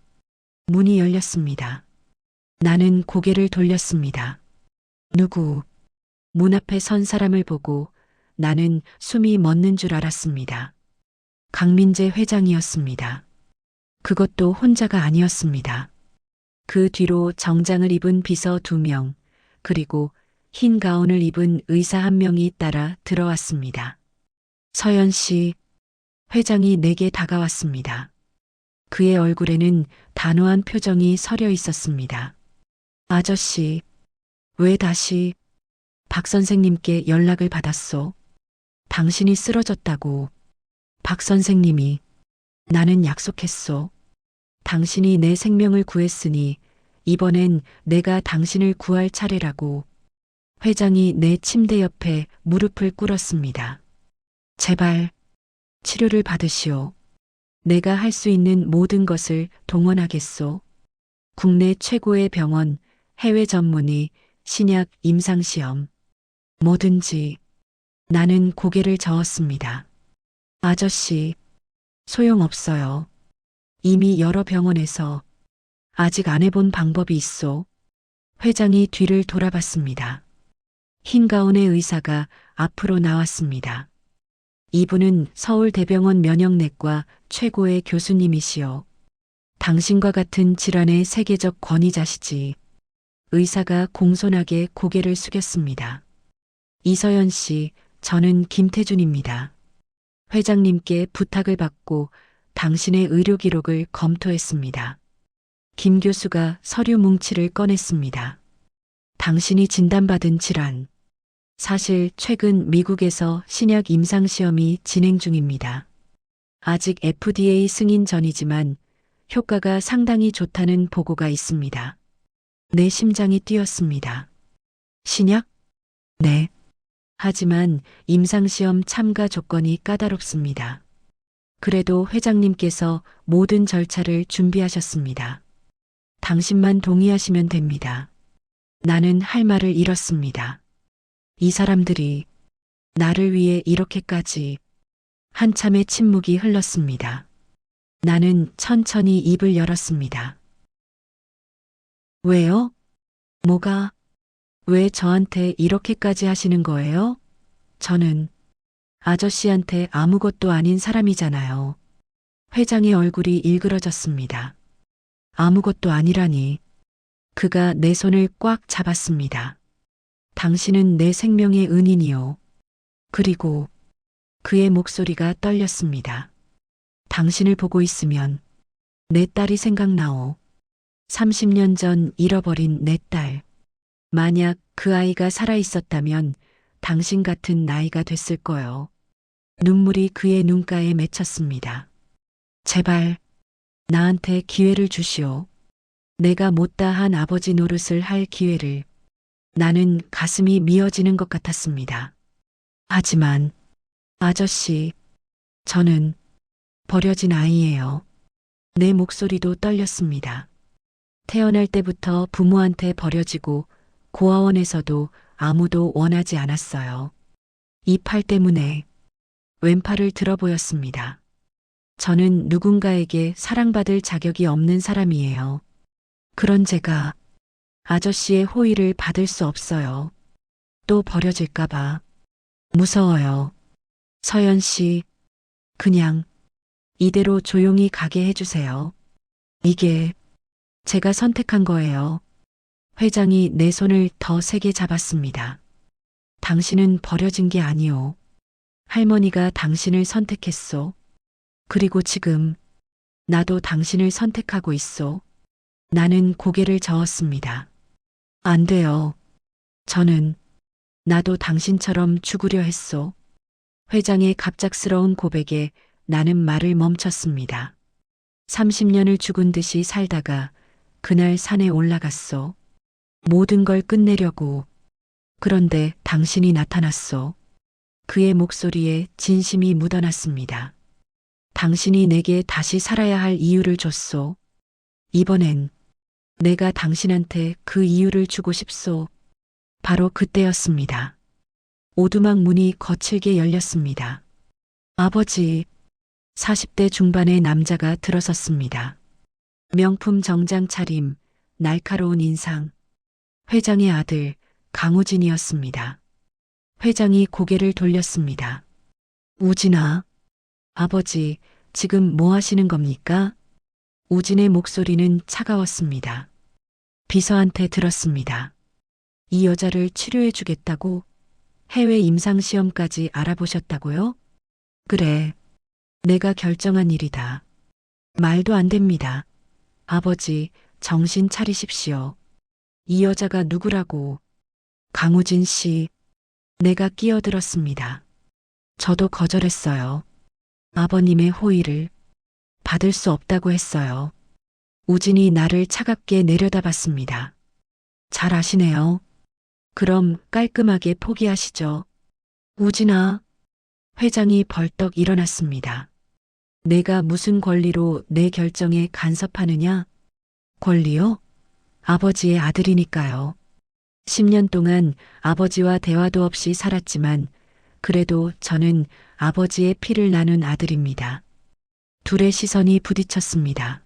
Speaker 2: 문이 열렸습니다. 나는 고개를 돌렸습니다. 누구? 문 앞에 선 사람을 보고 나는 숨이 멎는 줄 알았습니다. 강민재 회장이었습니다. 그것도 혼자가 아니었습니다. 그 뒤로 정장을 입은 비서 2명, 그리고 흰 가운을 입은 의사 1명이 따라 들어왔습니다. 서연 씨, 회장이 내게 다가왔습니다. 그의 얼굴에는 단호한 표정이 서려 있었습니다. 아저씨, 왜 다시 박 선생님께 연락을 받았소? 당신이 쓰러졌다고. 박 선생님이. 나는 약속했소. 당신이 내 생명을 구했으니 이번엔 내가 당신을 구할 차례라고. 회장이 내 침대 옆에 무릎을 꿇었습니다. 제발 치료를 받으시오. 내가 할 수 있는 모든 것을 동원하겠소. 국내 최고의 병원, 해외 전문의, 신약 임상시험. 뭐든지. 나는 고개를 저었습니다. 아저씨, 소용없어요. 이미 여러 병원에서. 아직 안 해본 방법이 있소. 회장이 뒤를 돌아봤습니다. 흰 가운의 의사가 앞으로 나왔습니다. 이분은 서울대병원 면역내과 최고의 교수님이시오. 당신과 같은 질환의 세계적 권위자시지. 의사가 공손하게 고개를 숙였습니다. 이서연 씨, 저는 김태준입니다. 회장님께 부탁을 받고 당신의 의료 기록을 검토했습니다. 김 교수가 서류 뭉치를 꺼냈습니다. 당신이 진단받은 질환. 사실 최근 미국에서 신약 임상시험이 진행 중입니다. 아직 FDA 승인 전이지만 효과가 상당히 좋다는 보고가 있습니다. 내 심장이 뛰었습니다. 신약? 네. 하지만 임상시험 참가 조건이 까다롭습니다. 그래도 회장님께서 모든 절차를 준비하셨습니다. 당신만 동의하시면 됩니다. 나는 할 말을 잃었습니다. 이 사람들이 나를 위해 이렇게까지. 한참의 침묵이 흘렀습니다. 나는 천천히 입을 열었습니다. 왜요? 뭐가? 왜 저한테 이렇게까지 하시는 거예요? 저는 아저씨한테 아무것도 아닌 사람이잖아요. 회장의 얼굴이 일그러졌습니다. 아무것도 아니라니. 그가 내 손을 꽉 잡았습니다. 당신은 내 생명의 은인이요. 그리고 그의 목소리가 떨렸습니다. 당신을 보고 있으면 내 딸이 생각나오. 30년 전 잃어버린 내 딸. 만약 그 아이가 살아 있었다면 당신 같은 나이가 됐을 거요. 눈물이 그의 눈가에 맺혔습니다. 제발 나한테 기회를 주시오. 내가 못다한 아버지 노릇을 할 기회를. 나는 가슴이 미어지는 것 같았습니다. 하지만 아저씨, 저는 버려진 아이예요. 내 목소리도 떨렸습니다. 태어날 때부터 부모한테 버려지고 고아원에서도 아무도 원하지 않았어요. 이 팔 때문에 왼팔을 들어 보였습니다. 저는 누군가에게 사랑받을 자격이 없는 사람이에요. 그런 제가 아저씨의 호의를 받을 수 없어요. 또 버려질까봐 무서워요. 서연 씨, 그냥 이대로 조용히 가게 해주세요. 이게 제가 선택한 거예요. 회장이 내 손을 더 세게 잡았습니다. 당신은 버려진 게 아니오. 할머니가 당신을 선택했소. 그리고 지금 나도 당신을 선택하고 있소. 나는 고개를 저었습니다. 안 돼요. 저는 나도 당신처럼 죽으려 했소. 회장의 갑작스러운 고백에 나는 말을 멈췄습니다. 30년을 죽은 듯이 살다가 그날 산에 올라갔소. 모든 걸 끝내려고. 그런데 당신이 나타났소. 그의 목소리에 진심이 묻어났습니다. 당신이 내게 다시 살아야 할 이유를 줬소. 이번엔 내가 당신한테 그 이유를 주고 싶소. 바로 그때였습니다. 오두막 문이 거칠게 열렸습니다. 아버지, 40대 중반의 남자가 들어섰습니다. 명품 정장 차림, 날카로운 인상. 회장의 아들 강우진이었습니다. 회장이 고개를 돌렸습니다. 우진아, 아버지, 지금 뭐 하시는 겁니까? 우진의 목소리는 차가웠습니다. 비서한테 들었습니다. 이 여자를 치료해 주겠다고? 해외 임상시험까지 알아보셨다고요? 그래, 내가 결정한 일이다. 말도 안 됩니다. 아버지, 정신 차리십시오. 이 여자가 누구라고? 강우진 씨, 내가 끼어들었습니다. 저도 거절했어요. 아버님의 호의를 받을 수 없다고 했어요. 우진이 나를 차갑게 내려다봤습니다. 잘 아시네요. 그럼 깔끔하게 포기하시죠. 우진아, 회장이 벌떡 일어났습니다. 내가 무슨 권리로 내 결정에 간섭하느냐? 권리요? 아버지의 아들이니까요. 10년 동안 아버지와 대화도 없이 살았지만 그래도 저는 아버지의 피를 나눈 아들입니다. 둘의 시선이 부딪혔습니다.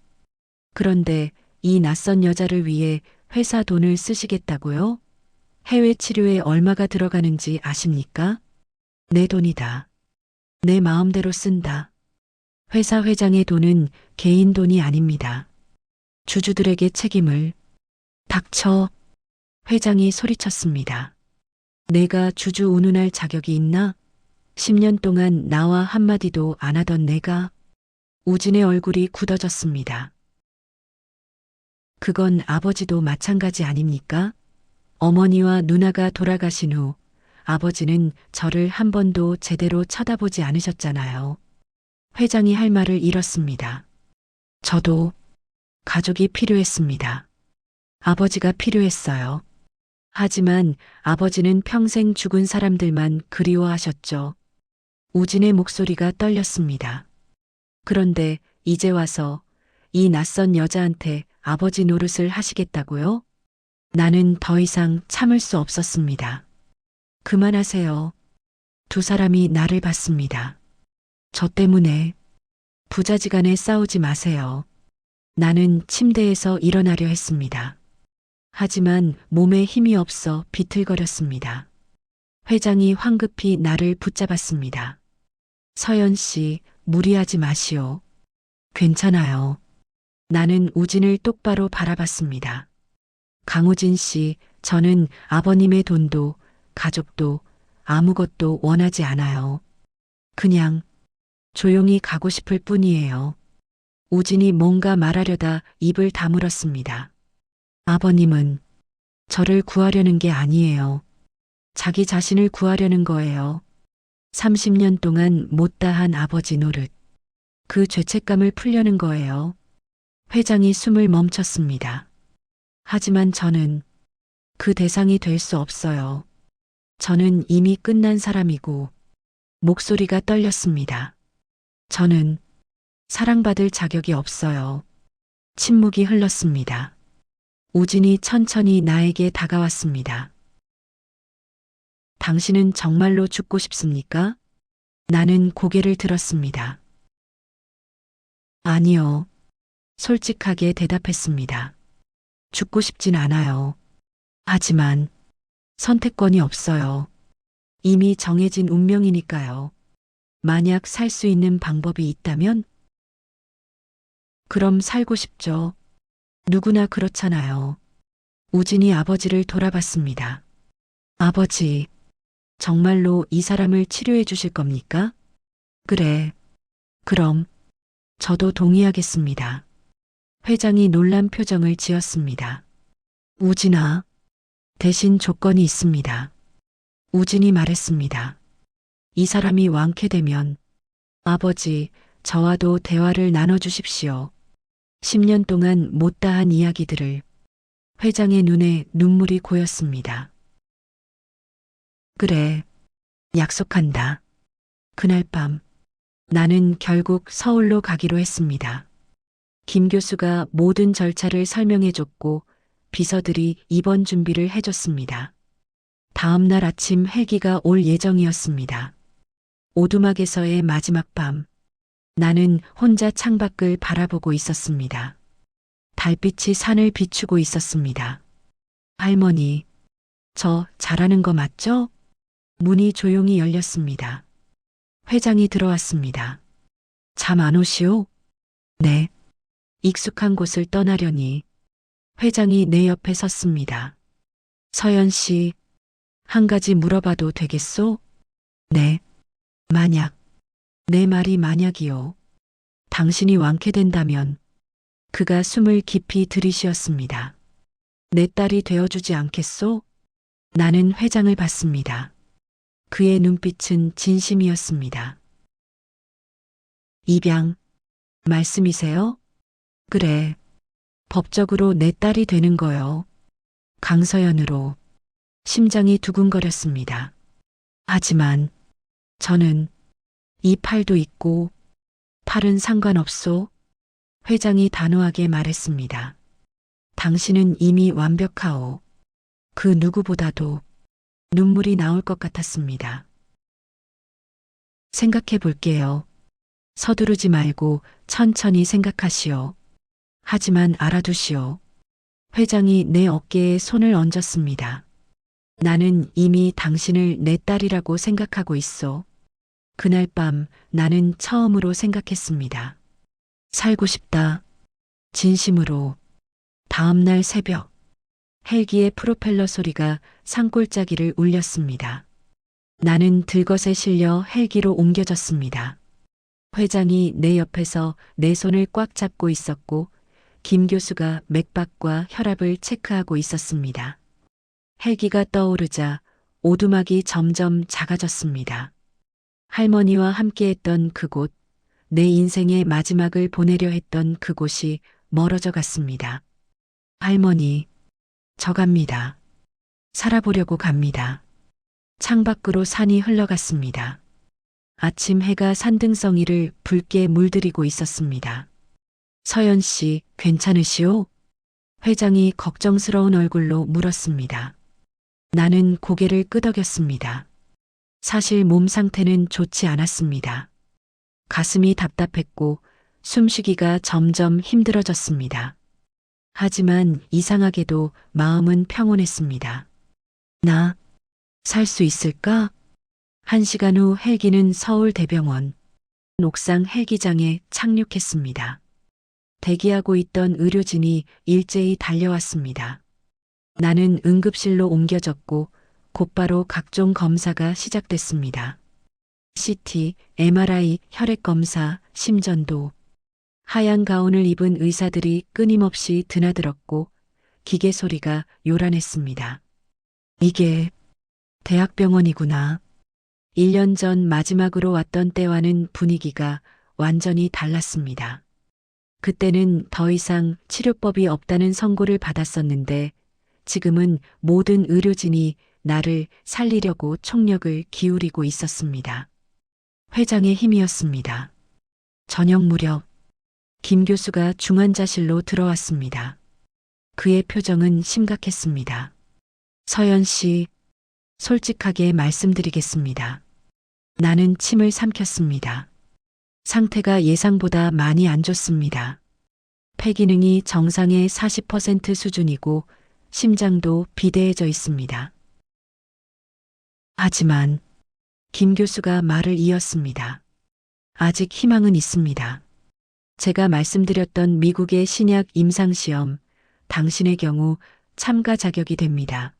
Speaker 2: 그런데 이 낯선 여자를 위해 회사 돈을 쓰시겠다고요? 해외 치료에 얼마가 들어가는지 아십니까? 내 돈이다. 내 마음대로 쓴다. 회사 회장의 돈은 개인 돈이 아닙니다. 주주들에게 책임을. 닥쳐. 회장이 소리쳤습니다. 내가 주주 운운할 자격이 있나? 10년 동안 나와 한마디도 안 하던 내가. 우진의 얼굴이 굳어졌습니다. 그건 아버지도 마찬가지 아닙니까? 어머니와 누나가 돌아가신 후 아버지는 저를 한 번도 제대로 쳐다보지 않으셨잖아요. 회장이 할 말을 잃었습니다. 저도 가족이 필요했습니다. 아버지가 필요했어요. 하지만 아버지는 평생 죽은 사람들만 그리워하셨죠. 우진의 목소리가 떨렸습니다. 그런데 이제 와서 이 낯선 여자한테 아버지 노릇을 하시겠다고요? 나는 더 이상 참을 수 없었습니다. 그만하세요. 두 사람이 나를 봤습니다. 저 때문에 부자지간에 싸우지 마세요. 나는 침대에서 일어나려 했습니다. 하지만 몸에 힘이 없어 비틀거렸습니다. 회장이 황급히 나를 붙잡았습니다. 서연 씨, 무리하지 마시오. 괜찮아요. 나는 우진을 똑바로 바라봤습니다. 강우진 씨, 저는 아버님의 돈도 가족도 아무것도 원하지 않아요. 그냥 조용히 가고 싶을 뿐이에요. 우진이 뭔가 말하려다 입을 다물었습니다. 아버님은 저를 구하려는 게 아니에요. 자기 자신을 구하려는 거예요. 30년 동안 못다한 아버지 노릇. 그 죄책감을 풀려는 거예요. 회장이 숨을 멈췄습니다. 하지만 저는 그 대상이 될 수 없어요. 저는 이미 끝난 사람이고 목소리가 떨렸습니다. 저는 사랑받을 자격이 없어요. 침묵이 흘렀습니다. 우진이 천천히 나에게 다가왔습니다. 당신은 정말로 죽고 싶습니까? 나는 고개를 들었습니다. 아니요. 솔직하게 대답했습니다. 죽고 싶진 않아요. 하지만 선택권이 없어요. 이미 정해진 운명이니까요. 만약 살 수 있는 방법이 있다면? 그럼 살고 싶죠. 누구나 그렇잖아요. 우진이 아버지를 돌아봤습니다. 아버지, 정말로 이 사람을 치료해 주실 겁니까? 그래. 그럼 저도 동의하겠습니다. 회장이 놀란 표정을 지었습니다. 우진아, 대신 조건이 있습니다. 우진이 말했습니다. 이 사람이 완쾌되면 아버지, 저와도 대화를 나눠주십시오. 10년 동안 못다한 이야기들을. 회장의 눈에 눈물이 고였습니다. 그래, 약속한다. 그날 밤 나는 결국 서울로 가기로 했습니다. 김 교수가 모든 절차를 설명해줬고 비서들이 입원 준비를 해줬습니다. 다음 날 아침 헬기가 올 예정이었습니다. 오두막에서의 마지막 밤, 나는 혼자 창밖을 바라보고 있었습니다. 달빛이 산을 비추고 있었습니다. 할머니, 저 잘하는 거 맞죠? 문이 조용히 열렸습니다. 회장이 들어왔습니다. 잠 안 오시오? 네. 익숙한 곳을 떠나려니. 회장이 내 옆에 섰습니다. 서연 씨, 한 가지 물어봐도 되겠소? 네. 만약, 내 말이 만약이요. 당신이 완쾌된다면. 그가 숨을 깊이 들이쉬었습니다. 내 딸이 되어주지 않겠소? 나는 회장을 봤습니다. 그의 눈빛은 진심이었습니다. 입양, 말씀이세요? 그래. 법적으로 내 딸이 되는 거요. 강서연으로. 심장이 두근거렸습니다. 하지만 저는 이 팔도 있고 팔은 상관없소. 회장이 단호하게 말했습니다. 당신은 이미 완벽하오. 그 누구보다도. 눈물이 나올 것 같았습니다. 생각해 볼게요. 서두르지 말고 천천히 생각하시오. 하지만 알아두시오. 회장이 내 어깨에 손을 얹었습니다. 나는 이미 당신을 내 딸이라고 생각하고 있어. 그날 밤 나는 처음으로 생각했습니다. 살고 싶다. 진심으로. 다음 날 새벽, 헬기의 프로펠러 소리가 산골짜기를 울렸습니다. 나는 들것에 실려 헬기로 옮겨졌습니다. 회장이 내 옆에서 내 손을 꽉 잡고 있었고 김 교수가 맥박과 혈압을 체크하고 있었습니다. 헬기가 떠오르자 오두막이 점점 작아졌습니다. 할머니와 함께했던 그곳, 내 인생의 마지막을 보내려 했던 그곳이 멀어져 갔습니다. 할머니, 저 갑니다. 살아보려고 갑니다. 창밖으로 산이 흘러갔습니다. 아침 해가 산등성이를 붉게 물들이고 있었습니다. 서연 씨, 괜찮으시오? 회장이 걱정스러운 얼굴로 물었습니다. 나는 고개를 끄덕였습니다. 사실 몸 상태는 좋지 않았습니다. 가슴이 답답했고 숨쉬기가 점점 힘들어졌습니다. 하지만 이상하게도 마음은 평온했습니다. 나 살 수 있을까? 1시간 후 헬기는 서울대병원 옥상 헬기장에 착륙했습니다. 대기하고 있던 의료진이 일제히 달려왔습니다. 나는 응급실로 옮겨졌고 곧바로 각종 검사가 시작됐습니다. CT, MRI, 혈액검사, 심전도. 하얀 가운을 입은 의사들이 끊임없이 드나들었고 기계 소리가 요란했습니다. 이게 대학병원이구나. 1년 전 마지막으로 왔던 때와는 분위기가 완전히 달랐습니다. 그때는 더 이상 치료법이 없다는 선고를 받았었는데 지금은 모든 의료진이 나를 살리려고 총력을 기울이고 있었습니다. 회장의 힘이었습니다. 저녁 무렵 김 교수가 중환자실로 들어왔습니다. 그의 표정은 심각했습니다. 서연 씨, 솔직하게 말씀드리겠습니다. 나는 침을 삼켰습니다. 상태가 예상보다 많이 안 좋습니다. 폐 기능이 정상의 40% 수준이고 심장도 비대해져 있습니다. 하지만 김 교수가 말을 이었습니다. 아직 희망은 있습니다. 제가 말씀드렸던 미국의 신약 임상시험, 당신의 경우 참가 자격이 됩니다.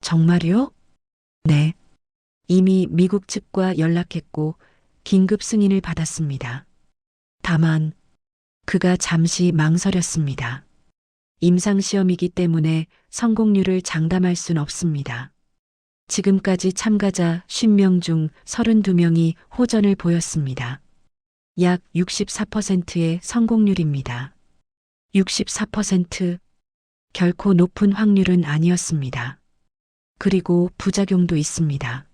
Speaker 2: 정말요? 네. 이미 미국 측과 연락했고 긴급 승인을 받았습니다. 다만 그가 잠시 망설였습니다. 임상시험이기 때문에 성공률을 장담할 순 없습니다. 지금까지 참가자 50명 중 32명이 호전을 보였습니다. 약 64%의 성공률입니다. 64%? 결코 높은 확률은 아니었습니다. 그리고 부작용도 있습니다.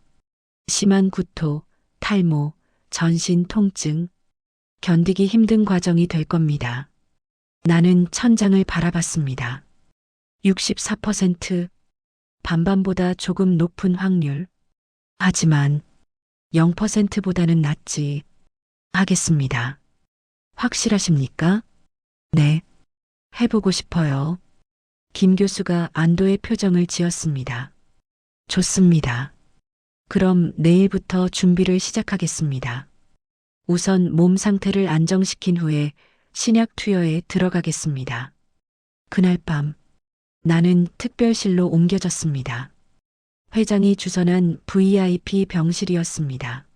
Speaker 2: 심한 구토, 탈모, 전신 통증, 견디기 힘든 과정이 될 겁니다. 나는 천장을 바라봤습니다. 64%, 반반보다 조금 높은 확률. 하지만 0%보다는 낫지. 하겠습니다. 확실하십니까? 네. 해보고 싶어요. 김 교수가 안도의 표정을 지었습니다. 좋습니다. 그럼 내일부터 준비를 시작하겠습니다. 우선 몸 상태를 안정시킨 후에 신약 투여에 들어가겠습니다. 그날 밤 나는 특별실로 옮겨졌습니다. 회장이 주선한 VIP 병실이었습니다.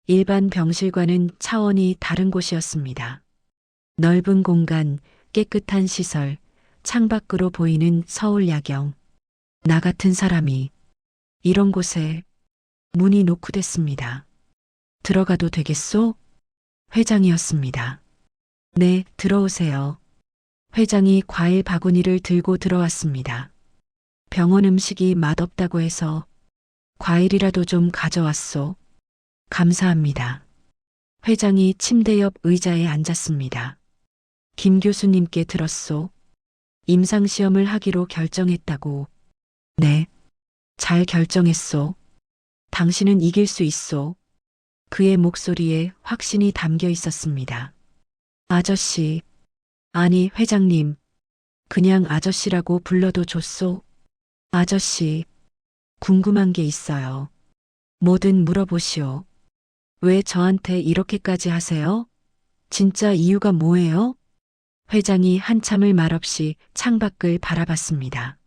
Speaker 2: 일반 병실과는 차원이 다른 곳이었습니다. 넓은 공간, 깨끗한 시설, 창밖으로 보이는 서울 야경. 나 같은 사람이 이런 곳에. 문이 노크됐습니다. 들어가도 되겠소? 회장이었습니다. 네, 들어오세요. 회장이 과일 바구니를 들고 들어왔습니다. 병원 음식이 맛없다고 해서 과일이라도 좀 가져왔소. 감사합니다. 회장이 침대 옆 의자에 앉았습니다. 김 교수님께 들었소. 임상시험을 하기로 결정했다고. 네, 잘 결정했소. 당신은 이길 수 있소. 그의 목소리에 확신이 담겨 있었습니다. 아저씨, 아니 회장님, 그냥 아저씨라고 불러도 좋소. 아저씨, 궁금한 게 있어요. 뭐든 물어보시오. 왜 저한테 이렇게까지 하세요? 진짜 이유가 뭐예요? 회장이 한참을 말없이 창밖을 바라봤습니다.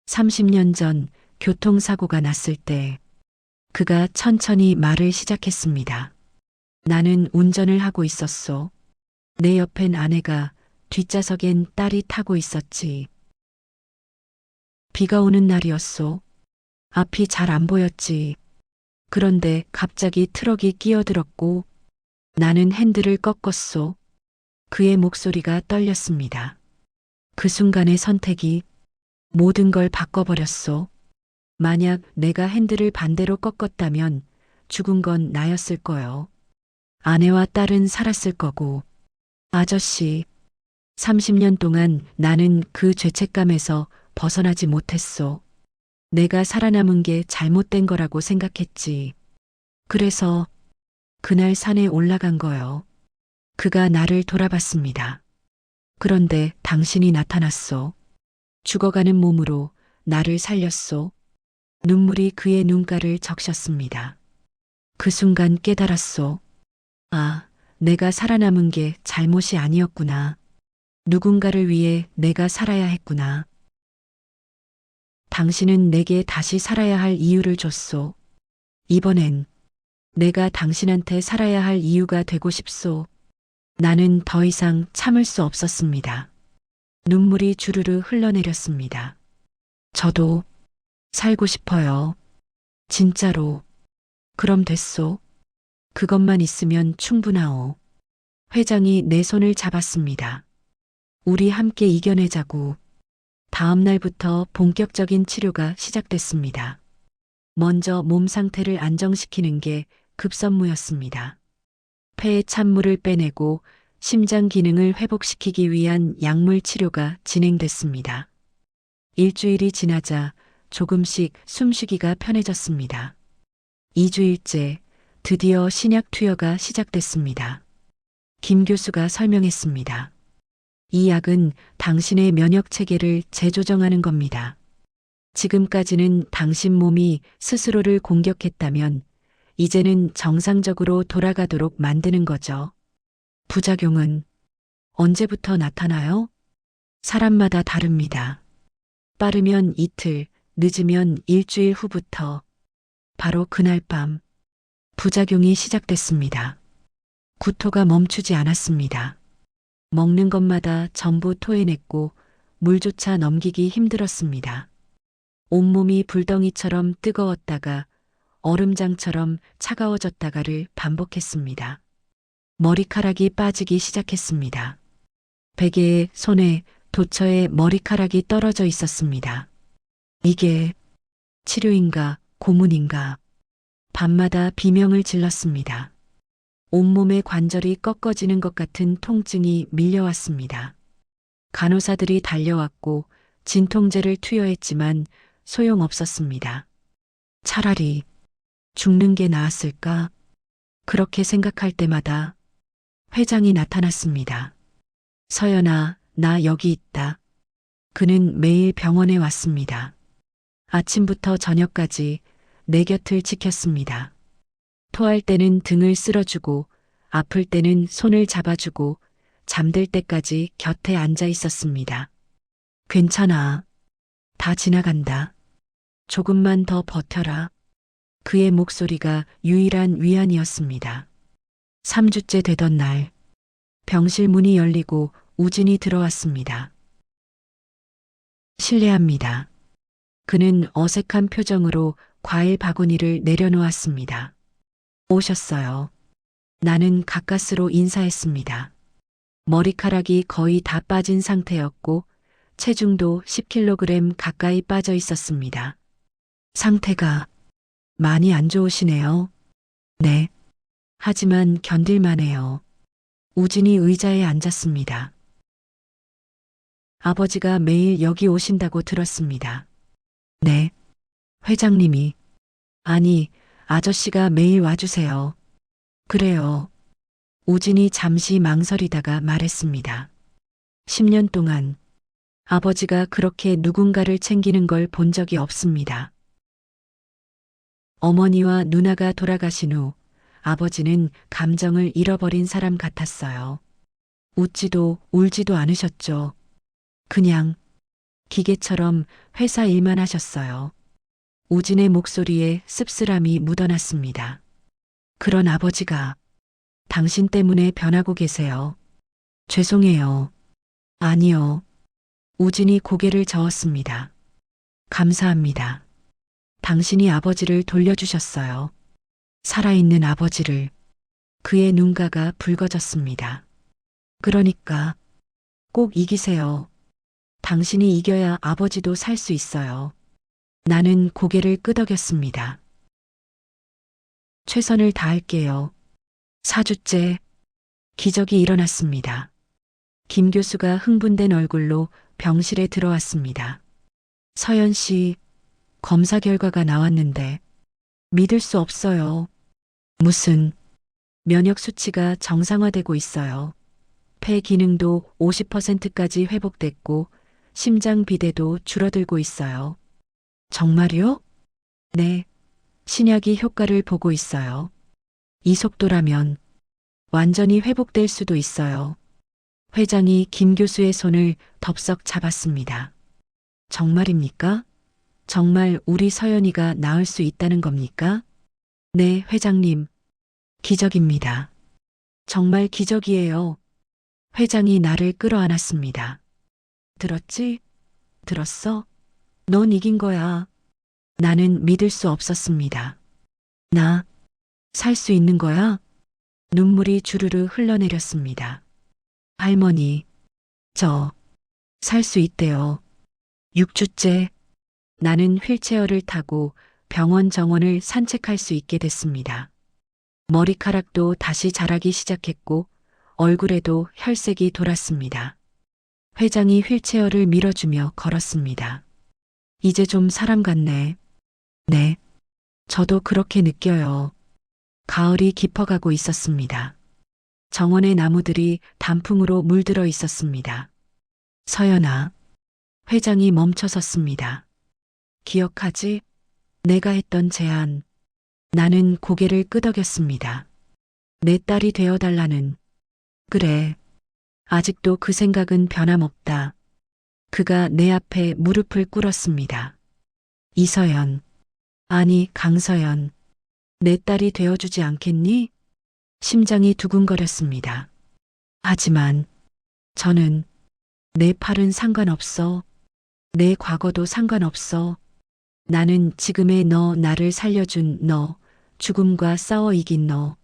Speaker 2: 30년 전 교통사고가 났을 때 그가 천천히 말을 시작했습니다. 나는 운전을 하고 있었소. 내 옆엔 아내가, 뒷좌석엔 딸이 타고 있었지. 비가 오는 날이었소. 앞이 잘 안 보였지. 그런데 갑자기 트럭이 끼어들었고 나는 핸들을 꺾었소. 그의 목소리가 떨렸습니다. 그 순간의 선택이 모든 걸 바꿔버렸소. 만약 내가 핸들을 반대로 꺾었다면 죽은 건 나였을 거요. 아내와 딸은 살았을 거고. 아저씨, 30년 동안 나는 그 죄책감에서 벗어나지 못했소. 내가 살아남은 게 잘못된 거라고 생각했지. 그래서 그날 산에 올라간 거요. 그가 나를 돌아봤습니다. 그런데 당신이 나타났소. 죽어가는 몸으로 나를 살렸소. 눈물이 그의 눈가를 적셨습니다. 그 순간 깨달았소. 아, 내가 살아남은 게 잘못이 아니었구나. 누군가를 위해 내가 살아야 했구나. 당신은 내게 다시 살아야 할 이유를 줬소. 이번엔 내가 당신한테 살아야 할 이유가 되고 싶소. 나는 더 이상 참을 수 없었습니다. 눈물이 주르르 흘러내렸습니다. 저도 살고 싶어요. 진짜로. 그럼 됐소. 그것만 있으면 충분하오. 회장이 내 손을 잡았습니다. 우리 함께 이겨내자고. 다음 날부터 본격적인 치료가 시작됐습니다. 먼저 몸 상태를 안정시키는 게 급선무였습니다. 폐에 찬물을 빼내고 심장 기능을 회복시키기 위한 약물 치료가 진행됐습니다. 일주일이 지나자 조금씩 숨쉬기가 편해졌습니다. 2주일째 드디어 신약 투여가 시작됐습니다. 김 교수가 설명했습니다. 이 약은 당신의 면역 체계를 재조정하는 겁니다. 지금까지는 당신 몸이 스스로를 공격했다면 이제는 정상적으로 돌아가도록 만드는 거죠. 부작용은 언제부터 나타나요? 사람마다 다릅니다. 빠르면 이틀, 늦으면 일주일 후부터 바로 그날 밤 부작용이 시작됐습니다. 구토가 멈추지 않았습니다. 먹는 것마다 전부 토해냈고 물조차 넘기기 힘들었습니다. 온몸이 불덩이처럼 뜨거웠다가 얼음장처럼 차가워졌다가를 반복했습니다. 머리카락이 빠지기 시작했습니다. 베개에, 손에, 도처에 머리카락이 떨어져 있었습니다. 이게 치료인가 고문인가. 밤마다 비명을 질렀습니다. 온몸의 관절이 꺾어지는 것 같은 통증이 밀려왔습니다. 간호사들이 달려왔고 진통제를 투여했지만 소용없었습니다. 차라리 죽는 게 나았을까? 그렇게 생각할 때마다 회장이 나타났습니다. 서연아, 나 여기 있다. 그는 매일 병원에 왔습니다. 아침부터 저녁까지 내 곁을 지켰습니다. 토할 때는 등을 쓸어주고 아플 때는 손을 잡아주고 잠들 때까지 곁에 앉아 있었습니다. 괜찮아. 다 지나간다. 조금만 더 버텨라. 그의 목소리가 유일한 위안이었습니다. 3주째 되던 날, 병실 문이 열리고 우진이 들어왔습니다. 실례합니다. 그는 어색한 표정으로 과일 바구니를 내려놓았습니다. 오셨어요. 나는 가까스로 인사했습니다. 머리카락이 거의 다 빠진 상태였고 체중도 10kg 가까이 빠져 있었습니다. 상태가 많이 안 좋으시네요. 네. 하지만 견딜만해요. 우진이 의자에 앉았습니다. 아버지가 매일 여기 오신다고 들었습니다. 네. 회장님이. 아니, 아저씨가 매일 와주세요. 그래요. 우진이 잠시 망설이다가 말했습니다. 10년 동안 아버지가 그렇게 누군가를 챙기는 걸 본 적이 없습니다. 어머니와 누나가 돌아가신 후 아버지는 감정을 잃어버린 사람 같았어요. 웃지도 울지도 않으셨죠. 그냥 기계처럼 회사 일만 하셨어요. 우진의 목소리에 씁쓸함이 묻어났습니다. 그런 아버지가 당신 때문에 변하고 계세요. 죄송해요. 아니요. 우진이 고개를 저었습니다. 감사합니다. 당신이 아버지를 돌려주셨어요. 살아있는 아버지를. 그의 눈가가 붉어졌습니다. 그러니까 꼭 이기세요. 당신이 이겨야 아버지도 살 수 있어요. 나는 고개를 끄덕였습니다. 최선을 다할게요. 4주째 기적이 일어났습니다. 김 교수가 흥분된 얼굴로 병실에 들어왔습니다. 서연 씨, 검사 결과가 나왔는데 믿을 수 없어요. 무슨 면역 수치가 정상화되고 있어요. 폐 기능도 50%까지 회복됐고 심장 비대도 줄어들고 있어요. 정말요? 네. 신약이 효과를 보고 있어요. 이 속도라면 완전히 회복될 수도 있어요. 회장이 김 교수의 손을 덥석 잡았습니다. 정말입니까? 정말 우리 서연이가 나을 수 있다는 겁니까? 네, 회장님. 기적입니다. 정말 기적이에요. 회장이 나를 끌어안았습니다. 들었지? 들었어? 넌 이긴 거야. 나는 믿을 수 없었습니다. 나 살 수 있는 거야? 눈물이 주르르 흘러내렸습니다. 할머니, 저 살 수 있대요. 6주째 나는 휠체어를 타고 병원 정원을 산책할 수 있게 됐습니다. 머리카락도 다시 자라기 시작했고 얼굴에도 혈색이 돌았습니다. 회장이 휠체어를 밀어주며 걸었습니다. 이제 좀 사람 같네. 네, 저도 그렇게 느껴요. 가을이 깊어가고 있었습니다. 정원의 나무들이 단풍으로 물들어 있었습니다. 서연아, 회장이 멈춰 섰습니다. 기억하지? 내가 했던 제안. 나는 고개를 끄덕였습니다. 내 딸이 되어달라는. 그래. 아직도 그 생각은 변함없다. 그가 내 앞에 무릎을 꿇었습니다. 이서연. 아니, 강서연. 내 딸이 되어주지 않겠니? 심장이 두근거렸습니다. 하지만 저는 내 팔은 상관없어. 내 과거도 상관없어. 나는 지금의 너, 나를 살려준 너, 죽음과 싸워 이긴 너.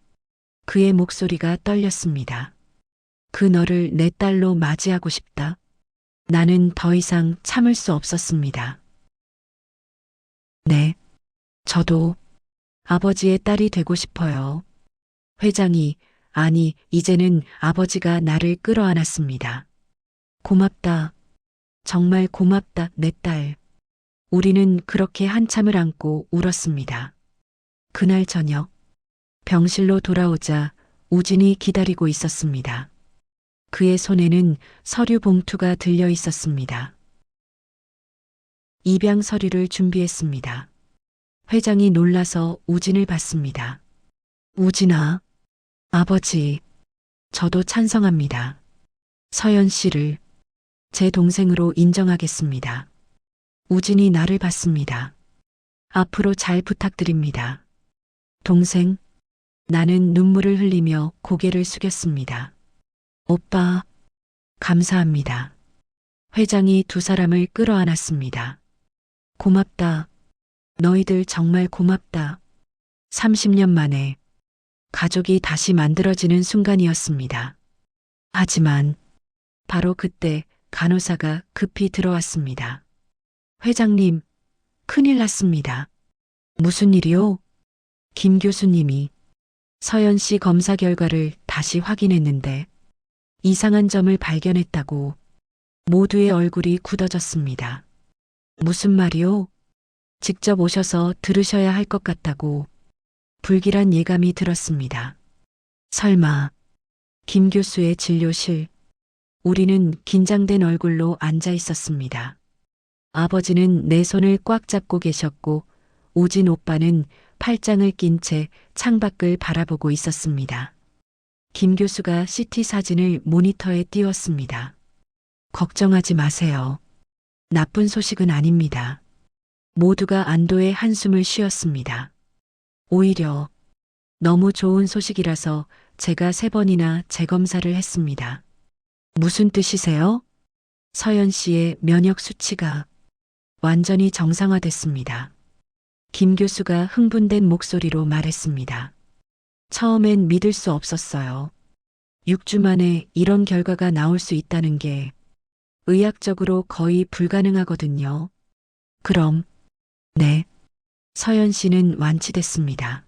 Speaker 2: 그의 목소리가 떨렸습니다. 그 너를 내 딸로 맞이하고 싶다. 나는 더 이상 참을 수 없었습니다. 네, 저도 아버지의 딸이 되고 싶어요. 회장이, 아니, 이제는 아버지가 나를 끌어안았습니다. 고맙다. 정말 고맙다, 내 딸. 우리는 그렇게 한참을 안고 울었습니다. 그날 저녁, 병실로 돌아오자 우진이 기다리고 있었습니다. 그의 손에는 서류 봉투가 들려 있었습니다. 입양 서류를 준비했습니다. 회장이 놀라서 우진을 봤습니다. 우진아, 아버지, 저도 찬성합니다. 서연 씨를 제 동생으로 인정하겠습니다. 우진이 나를 봤습니다. 앞으로 잘 부탁드립니다. 동생, 나는 눈물을 흘리며 고개를 숙였습니다. 오빠, 감사합니다. 회장이 두 사람을 끌어안았습니다. 고맙다. 너희들 정말 고맙다. 30년 만에 가족이 다시 만들어지는 순간이었습니다. 하지만 바로 그때 간호사가 급히 들어왔습니다. 회장님, 큰일 났습니다. 무슨 일이요? 김 교수님이 서연 씨 검사 결과를 다시 확인했는데 이상한 점을 발견했다고. 모두의 얼굴이 굳어졌습니다. 무슨 말이요? 직접 오셔서 들으셔야 할 것 같다고. 불길한 예감이 들었습니다. 설마 김 교수의 진료실. 우리는 긴장된 얼굴로 앉아 있었습니다. 아버지는 내 손을 꽉 잡고 계셨고 우진 오빠는 팔짱을 낀 채 창밖을 바라보고 있었습니다. 김 교수가 CT 사진을 모니터에 띄웠습니다. 걱정하지 마세요. 나쁜 소식은 아닙니다. 모두가 안도의 한숨을 쉬었습니다. 오히려 너무 좋은 소식이라서 제가 3번이나 재검사를 했습니다. 무슨 뜻이세요? 서연 씨의 면역 수치가 완전히 정상화됐습니다. 김 교수가 흥분된 목소리로 말했습니다. 처음엔 믿을 수 없었어요. 6주 만에 이런 결과가 나올 수 있다는 게 의학적으로 거의 불가능하거든요. 그럼, 네. 서연 씨는 완치됐습니다.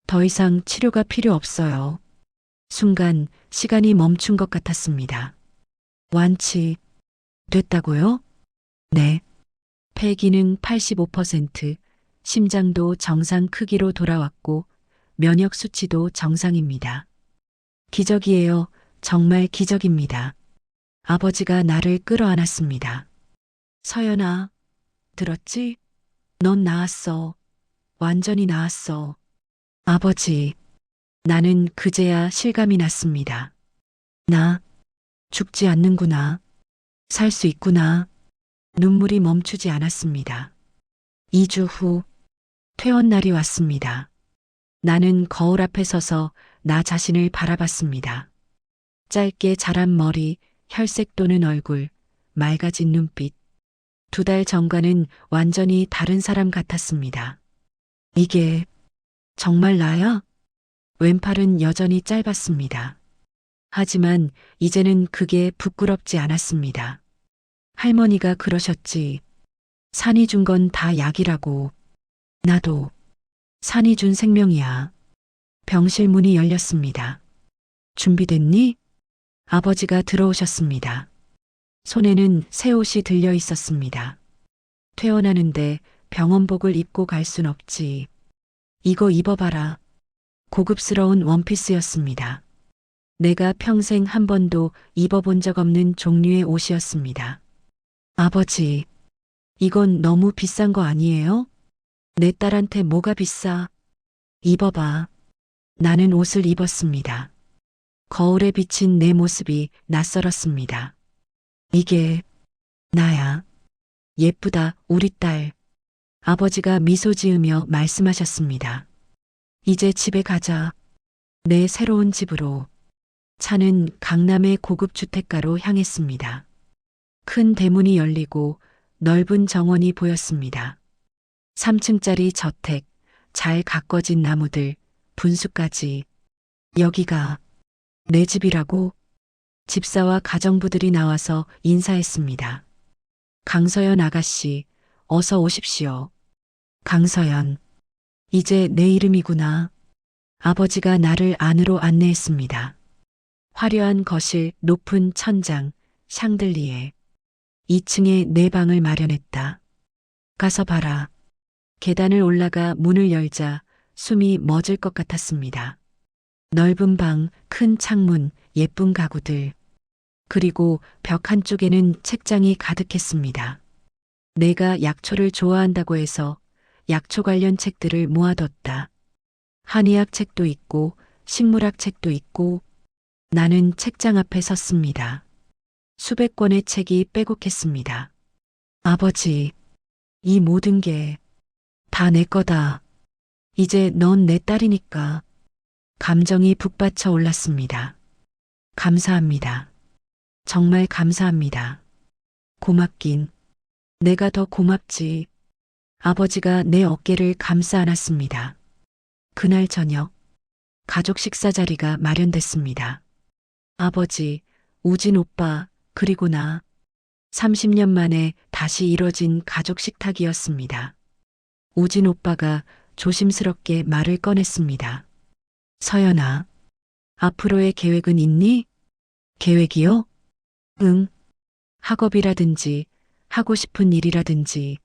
Speaker 2: 더 이상 치료가 필요 없어요. 순간 시간이 멈춘 것 같았습니다. 완치 됐다고요? 네. 폐 기능 85%, 심장도 정상 크기로 돌아왔고 면역 수치도 정상입니다. 기적이에요. 정말 기적입니다. 아버지가 나를 끌어안았습니다. 서연아, 들었지? 넌 나았어. 완전히 나았어. 아버지, 나는 그제야 실감이 났습니다. 나 죽지 않는구나. 살 수 있구나. 눈물이 멈추지 않았습니다. 2주 후 퇴원 날이 왔습니다. 나는 거울 앞에 서서 나 자신을 바라봤습니다. 짧게 자란 머리, 혈색 도는 얼굴, 맑아진 눈빛. 2달 전과는 완전히 다른 사람 같았습니다. 이게 정말 나야? 왼팔은 여전히 짧았습니다. 하지만 이제는 그게 부끄럽지 않았습니다. 할머니가 그러셨지. 산이 준 건 다 약이라고. 나도 산이 준 생명이야. 병실 문이 열렸습니다. 준비됐니? 아버지가 들어오셨습니다. 손에는 새 옷이 들려 있었습니다. 퇴원하는데 병원복을 입고 갈 순 없지. 이거 입어봐라. 고급스러운 원피스였습니다. 내가 평생 한 번도 입어본 적 없는 종류의 옷이었습니다. 아버지, 이건 너무 비싼 거 아니에요? 내 딸한테 뭐가 비싸? 입어봐. 나는 옷을 입었습니다. 거울에 비친 내 모습이 낯설었습니다. 이게 나야. 예쁘다, 우리 딸. 아버지가 미소 지으며 말씀하셨습니다. 이제 집에 가자. 내 새로운 집으로. 차는 강남의 고급 주택가로 향했습니다. 큰 대문이 열리고 넓은 정원이 보였습니다. 3층짜리 저택, 잘 가꿔진 나무들, 분수까지. 여기가 내 집이라고? 집사와 가정부들이 나와서 인사했습니다. 강서연 아가씨, 어서 오십시오. 강서연, 이제 내 이름이구나. 아버지가 나를 안으로 안내했습니다. 화려한 거실, 높은 천장, 샹들리에. 2층에 내 방을 마련했다. 가서 봐라. 계단을 올라가 문을 열자 숨이 멎을 것 같았습니다. 넓은 방, 큰 창문, 예쁜 가구들. 그리고 벽 한쪽에는 책장이 가득했습니다. 내가 약초를 좋아한다고 해서 약초 관련 책들을 모아뒀다. 한의학 책도 있고 식물학 책도 있고. 나는 책장 앞에 섰습니다. 수백 권의 책이 빼곡했습니다. 아버지, 이 모든 게 다 내 거다. 이제 넌 내 딸이니까. 감정이 북받쳐 올랐습니다. 감사합니다. 정말 감사합니다. 고맙긴. 내가 더 고맙지. 아버지가 내 어깨를 감싸 안았습니다. 그날 저녁, 가족 식사 자리가 마련됐습니다. 아버지, 우진 오빠, 그리고 나. 30년 만에 다시 이뤄진 가족 식탁이었습니다. 우진 오빠가 조심스럽게 말을 꺼냈습니다. 서연아, 앞으로의 계획은 있니? 계획이요? 응. 학업이라든지 하고 싶은 일이라든지.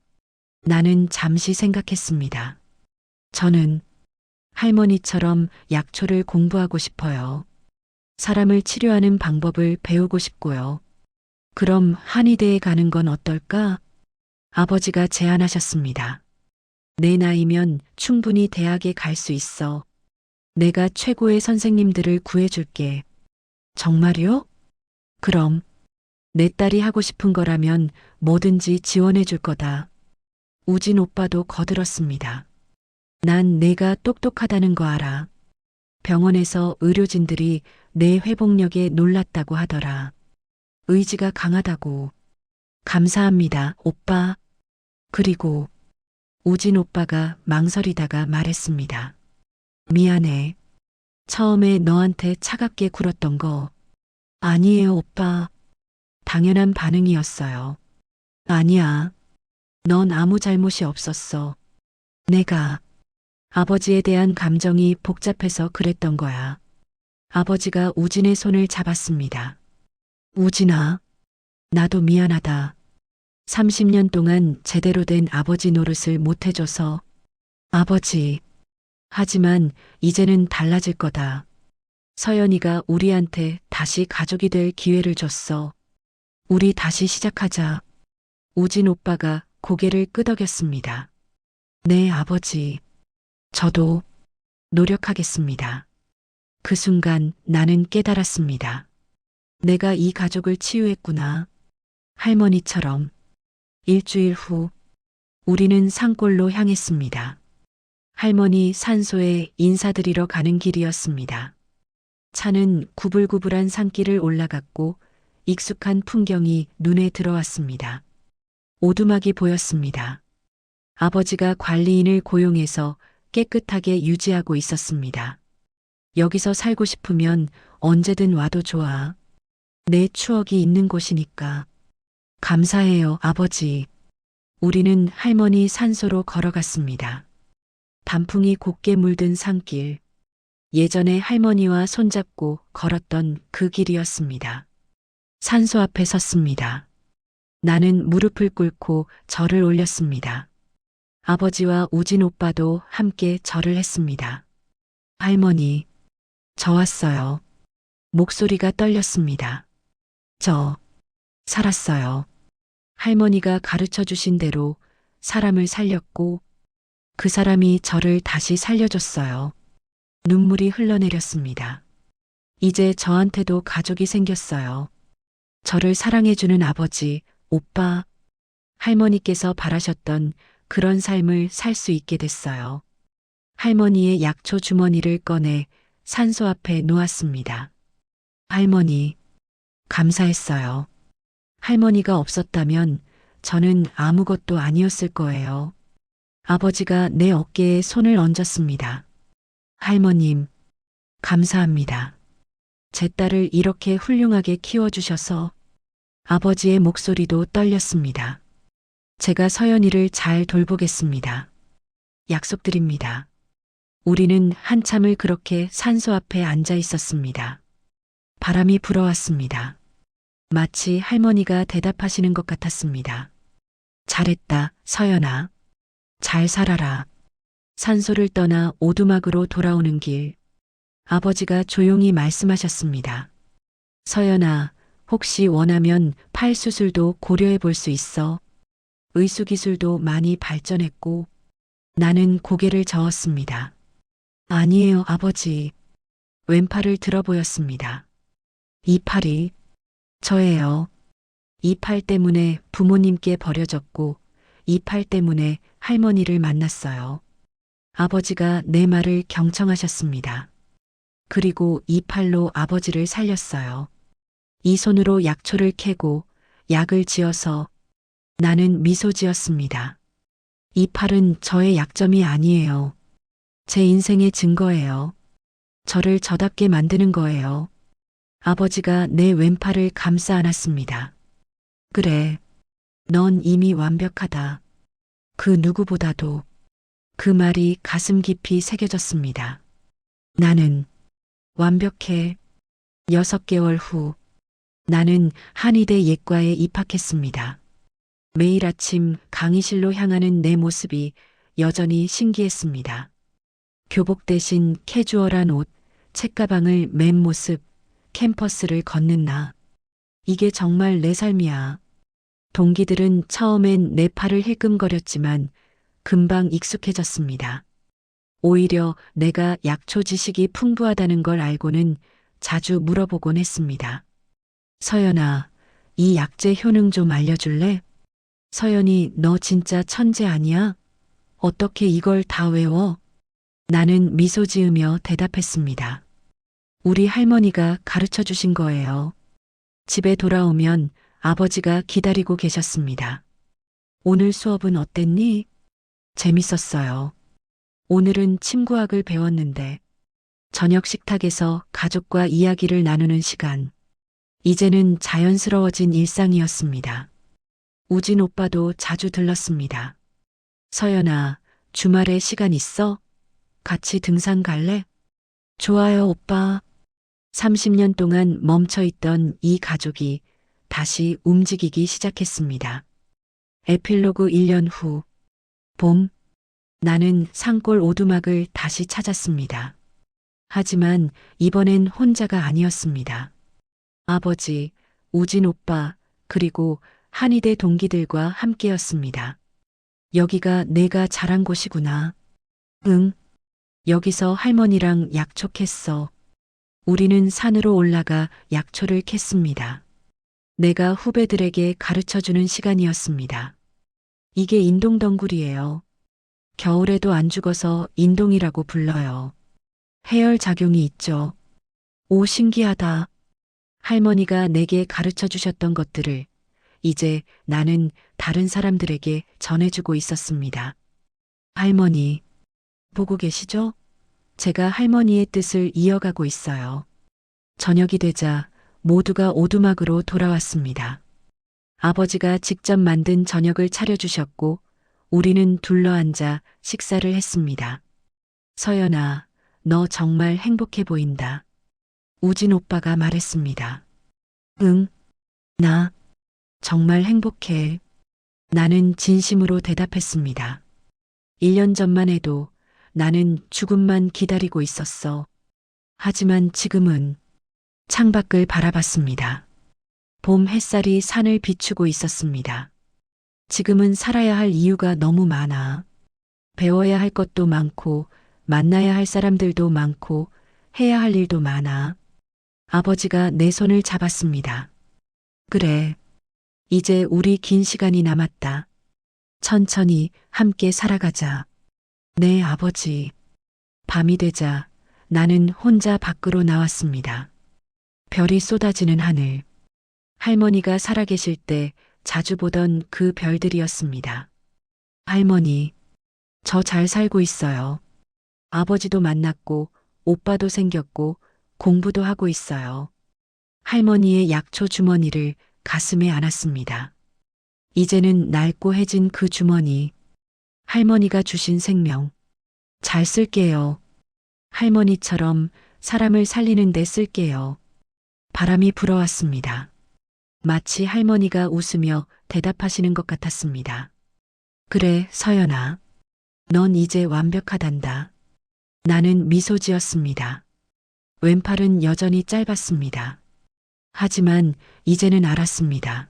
Speaker 2: 나는 잠시 생각했습니다. 저는 할머니처럼 약초를 공부하고 싶어요. 사람을 치료하는 방법을 배우고 싶고요. 그럼 한의대에 가는 건 어떨까? 아버지가 제안하셨습니다. 내 나이면 충분히 대학에 갈 수 있어. 내가 최고의 선생님들을 구해줄게. 정말요? 그럼 내 딸이 하고 싶은 거라면 뭐든지 지원해 줄 거다. 우진 오빠도 거들었습니다. 난 내가 똑똑하다는 거 알아. 병원에서 의료진들이 내 회복력에 놀랐다고 하더라. 의지가 강하다고. 감사합니다, 오빠. 그리고 우진 오빠가 망설이다가 말했습니다. 미안해. 처음에 너한테 차갑게 굴었던 거. 아니에요, 오빠. 당연한 반응이었어요. 아니야. 넌 아무 잘못이 없었어. 내가 아버지에 대한 감정이 복잡해서 그랬던 거야. 아버지가 우진의 손을 잡았습니다. 우진아, 나도 미안하다. 30년 동안 제대로 된 아버지 노릇을 못 해줘서. 아버지, 하지만 이제는 달라질 거다. 서연이가 우리한테 다시 가족이 될 기회를 줬어. 우리 다시 시작하자. 우진 오빠가 고개를 끄덕였습니다. 네, 아버지. 저도 노력하겠습니다. 그 순간 나는 깨달았습니다. 내가 이 가족을 치유했구나. 할머니처럼. 일주일 후, 우리는 산골로 향했습니다. 할머니 산소에 인사드리러 가는 길이었습니다. 차는 구불구불한 산길을 올라갔고 익숙한 풍경이 눈에 들어왔습니다. 오두막이 보였습니다. 아버지가 관리인을 고용해서 깨끗하게 유지하고 있었습니다. 여기서 살고 싶으면 언제든 와도 좋아. 내 추억이 있는 곳이니까. 감사해요, 아버지. 우리는 할머니 산소로 걸어갔습니다. 단풍이 곱게 물든 산길. 예전에 할머니와 손잡고 걸었던 그 길이었습니다. 산소 앞에 섰습니다. 나는 무릎을 꿇고 절을 올렸습니다. 아버지와 우진 오빠도 함께 절을 했습니다. 할머니, 저 왔어요. 목소리가 떨렸습니다. 저, 살았어요. 할머니가 가르쳐 주신 대로 사람을 살렸고 그 사람이 저를 다시 살려줬어요. 눈물이 흘러내렸습니다. 이제 저한테도 가족이 생겼어요. 저를 사랑해주는 아버지, 오빠, 할머니께서 바라셨던 그런 삶을 살 수 있게 됐어요. 할머니의 약초 주머니를 꺼내 산소 앞에 놓았습니다. 할머니, 감사했어요. 할머니가 없었다면 저는 아무것도 아니었을 거예요. 아버지가 내 어깨에 손을 얹었습니다. 할머님, 감사합니다. 제 딸을 이렇게 훌륭하게 키워주셔서 아버지의 목소리도 떨렸습니다. 제가 서연이를 잘 돌보겠습니다. 약속드립니다. 우리는 한참을 그렇게 산소 앞에 앉아 있었습니다. 바람이 불어왔습니다. 마치 할머니가 대답하시는 것 같았습니다. 잘했다, 서연아. 잘 살아라. 산소를 떠나 오두막으로 돌아오는 길. 아버지가 조용히 말씀하셨습니다. 서연아, 혹시 원하면 팔 수술도 고려해 볼 수 있어. 의수 기술도 많이 발전했고. 나는 고개를 저었습니다. 아니에요, 아버지. 왼팔을 들어 보였습니다. 이 팔이 저예요. 이 팔 때문에 부모님께 버려졌고 이 팔 때문에 할머니를 만났어요. 아버지가 내 말을 경청하셨습니다. 그리고 이 팔로 아버지를 살렸어요. 이 손으로 약초를 캐고 약을 지어서 나는 미소 지었습니다. 이 팔은 저의 약점이 아니에요. 제 인생의 증거예요. 저를 저답게 만드는 거예요. 아버지가 내 왼팔을 감싸 안았습니다. 그래, 넌 이미 완벽하다. 그 누구보다도. 그 말이 가슴 깊이 새겨졌습니다. 나는 완벽해. 6개월 후 나는 한의대 예과에 입학했습니다. 매일 아침 강의실로 향하는 내 모습이 여전히 신기했습니다. 교복 대신 캐주얼한 옷, 책가방을 맨 모습, 캠퍼스를 걷는 나. 이게 정말 내 삶이야. 동기들은 처음엔 내 팔을 힐끔거렸지만 금방 익숙해졌습니다. 오히려 내가 약초 지식이 풍부하다는 걸 알고는 자주 물어보곤 했습니다. 서연아, 이 약재 효능 좀 알려줄래? 서연이 너 진짜 천재 아니야? 어떻게 이걸 다 외워? 나는 미소 지으며 대답했습니다. 우리 할머니가 가르쳐 주신 거예요. 집에 돌아오면 아버지가 기다리고 계셨습니다. 오늘 수업은 어땠니? 재밌었어요. 오늘은 침구학을 배웠는데 저녁 식탁에서 가족과 이야기를 나누는 시간. 이제는 자연스러워진 일상이었습니다. 우진 오빠도 자주 들렀습니다. 서연아, 주말에 시간 있어? 같이 등산 갈래? 좋아요, 오빠. 30년 동안 멈춰있던 이 가족이 다시 움직이기 시작했습니다. 에필로그 1년 후, 봄, 나는 산골 오두막을 다시 찾았습니다. 하지만 이번엔 혼자가 아니었습니다. 아버지, 우진 오빠, 그리고 한의대 동기들과 함께였습니다. 여기가 내가 자란 곳이구나. 응. 여기서 할머니랑 약촉했어. 우리는 산으로 올라가 약초를 캤습니다. 내가 후배들에게 가르쳐주는 시간이었습니다. 이게 인동덩굴이에요. 겨울에도 안 죽어서 인동이라고 불러요. 해열 작용이 있죠. 오, 신기하다. 할머니가 내게 가르쳐 주셨던 것들을 이제 나는 다른 사람들에게 전해주고 있었습니다. 할머니, 보고 계시죠? 제가 할머니의 뜻을 이어가고 있어요. 저녁이 되자 모두가 오두막으로 돌아왔습니다. 아버지가 직접 만든 저녁을 차려주셨고 우리는 둘러앉아 식사를 했습니다. 서연아, 너 정말 행복해 보인다. 우진 오빠가 말했습니다. 응, 나 정말 행복해. 나는 진심으로 대답했습니다. 1년 전만 해도 나는 죽음만 기다리고 있었어. 하지만 지금은 창밖을 바라봤습니다. 봄 햇살이 산을 비추고 있었습니다. 지금은 살아야 할 이유가 너무 많아. 배워야 할 것도 많고, 만나야 할 사람들도 많고, 해야 할 일도 많아. 아버지가 내 손을 잡았습니다. 그래. 이제 우리 긴 시간이 남았다. 천천히 함께 살아가자. 네, 아버지. 밤이 되자 나는 혼자 밖으로 나왔습니다. 별이 쏟아지는 하늘. 할머니가 살아계실 때 자주 보던 그 별들이었습니다. 할머니, 저 잘 살고 있어요. 아버지도 만났고, 오빠도 생겼고, 공부도 하고 있어요. 할머니의 약초 주머니를 가슴에 안았습니다. 이제는 낡고 해진 그 주머니, 할머니가 주신 생명, 잘 쓸게요. 할머니처럼 사람을 살리는 데 쓸게요. 바람이 불어왔습니다. 마치 할머니가 웃으며 대답하시는 것 같았습니다. 그래, 서연아. 넌 이제 완벽하단다. 나는 미소 지었습니다. 왼팔은 여전히 짧았습니다. 하지만 이제는 알았습니다.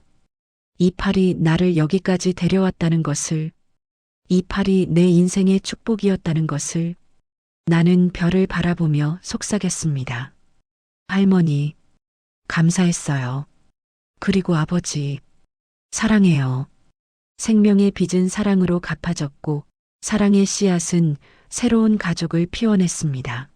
Speaker 2: 이 팔이 나를 여기까지 데려왔다는 것을, 이 팔이 내 인생의 축복이었다는 것을 나는 별을 바라보며 속삭였습니다. 할머니, 감사했어요. 그리고 아버지, 사랑해요. 생명의 빚은 사랑으로 갚아졌고 사랑의 씨앗은 새로운 가족을 피워냈습니다.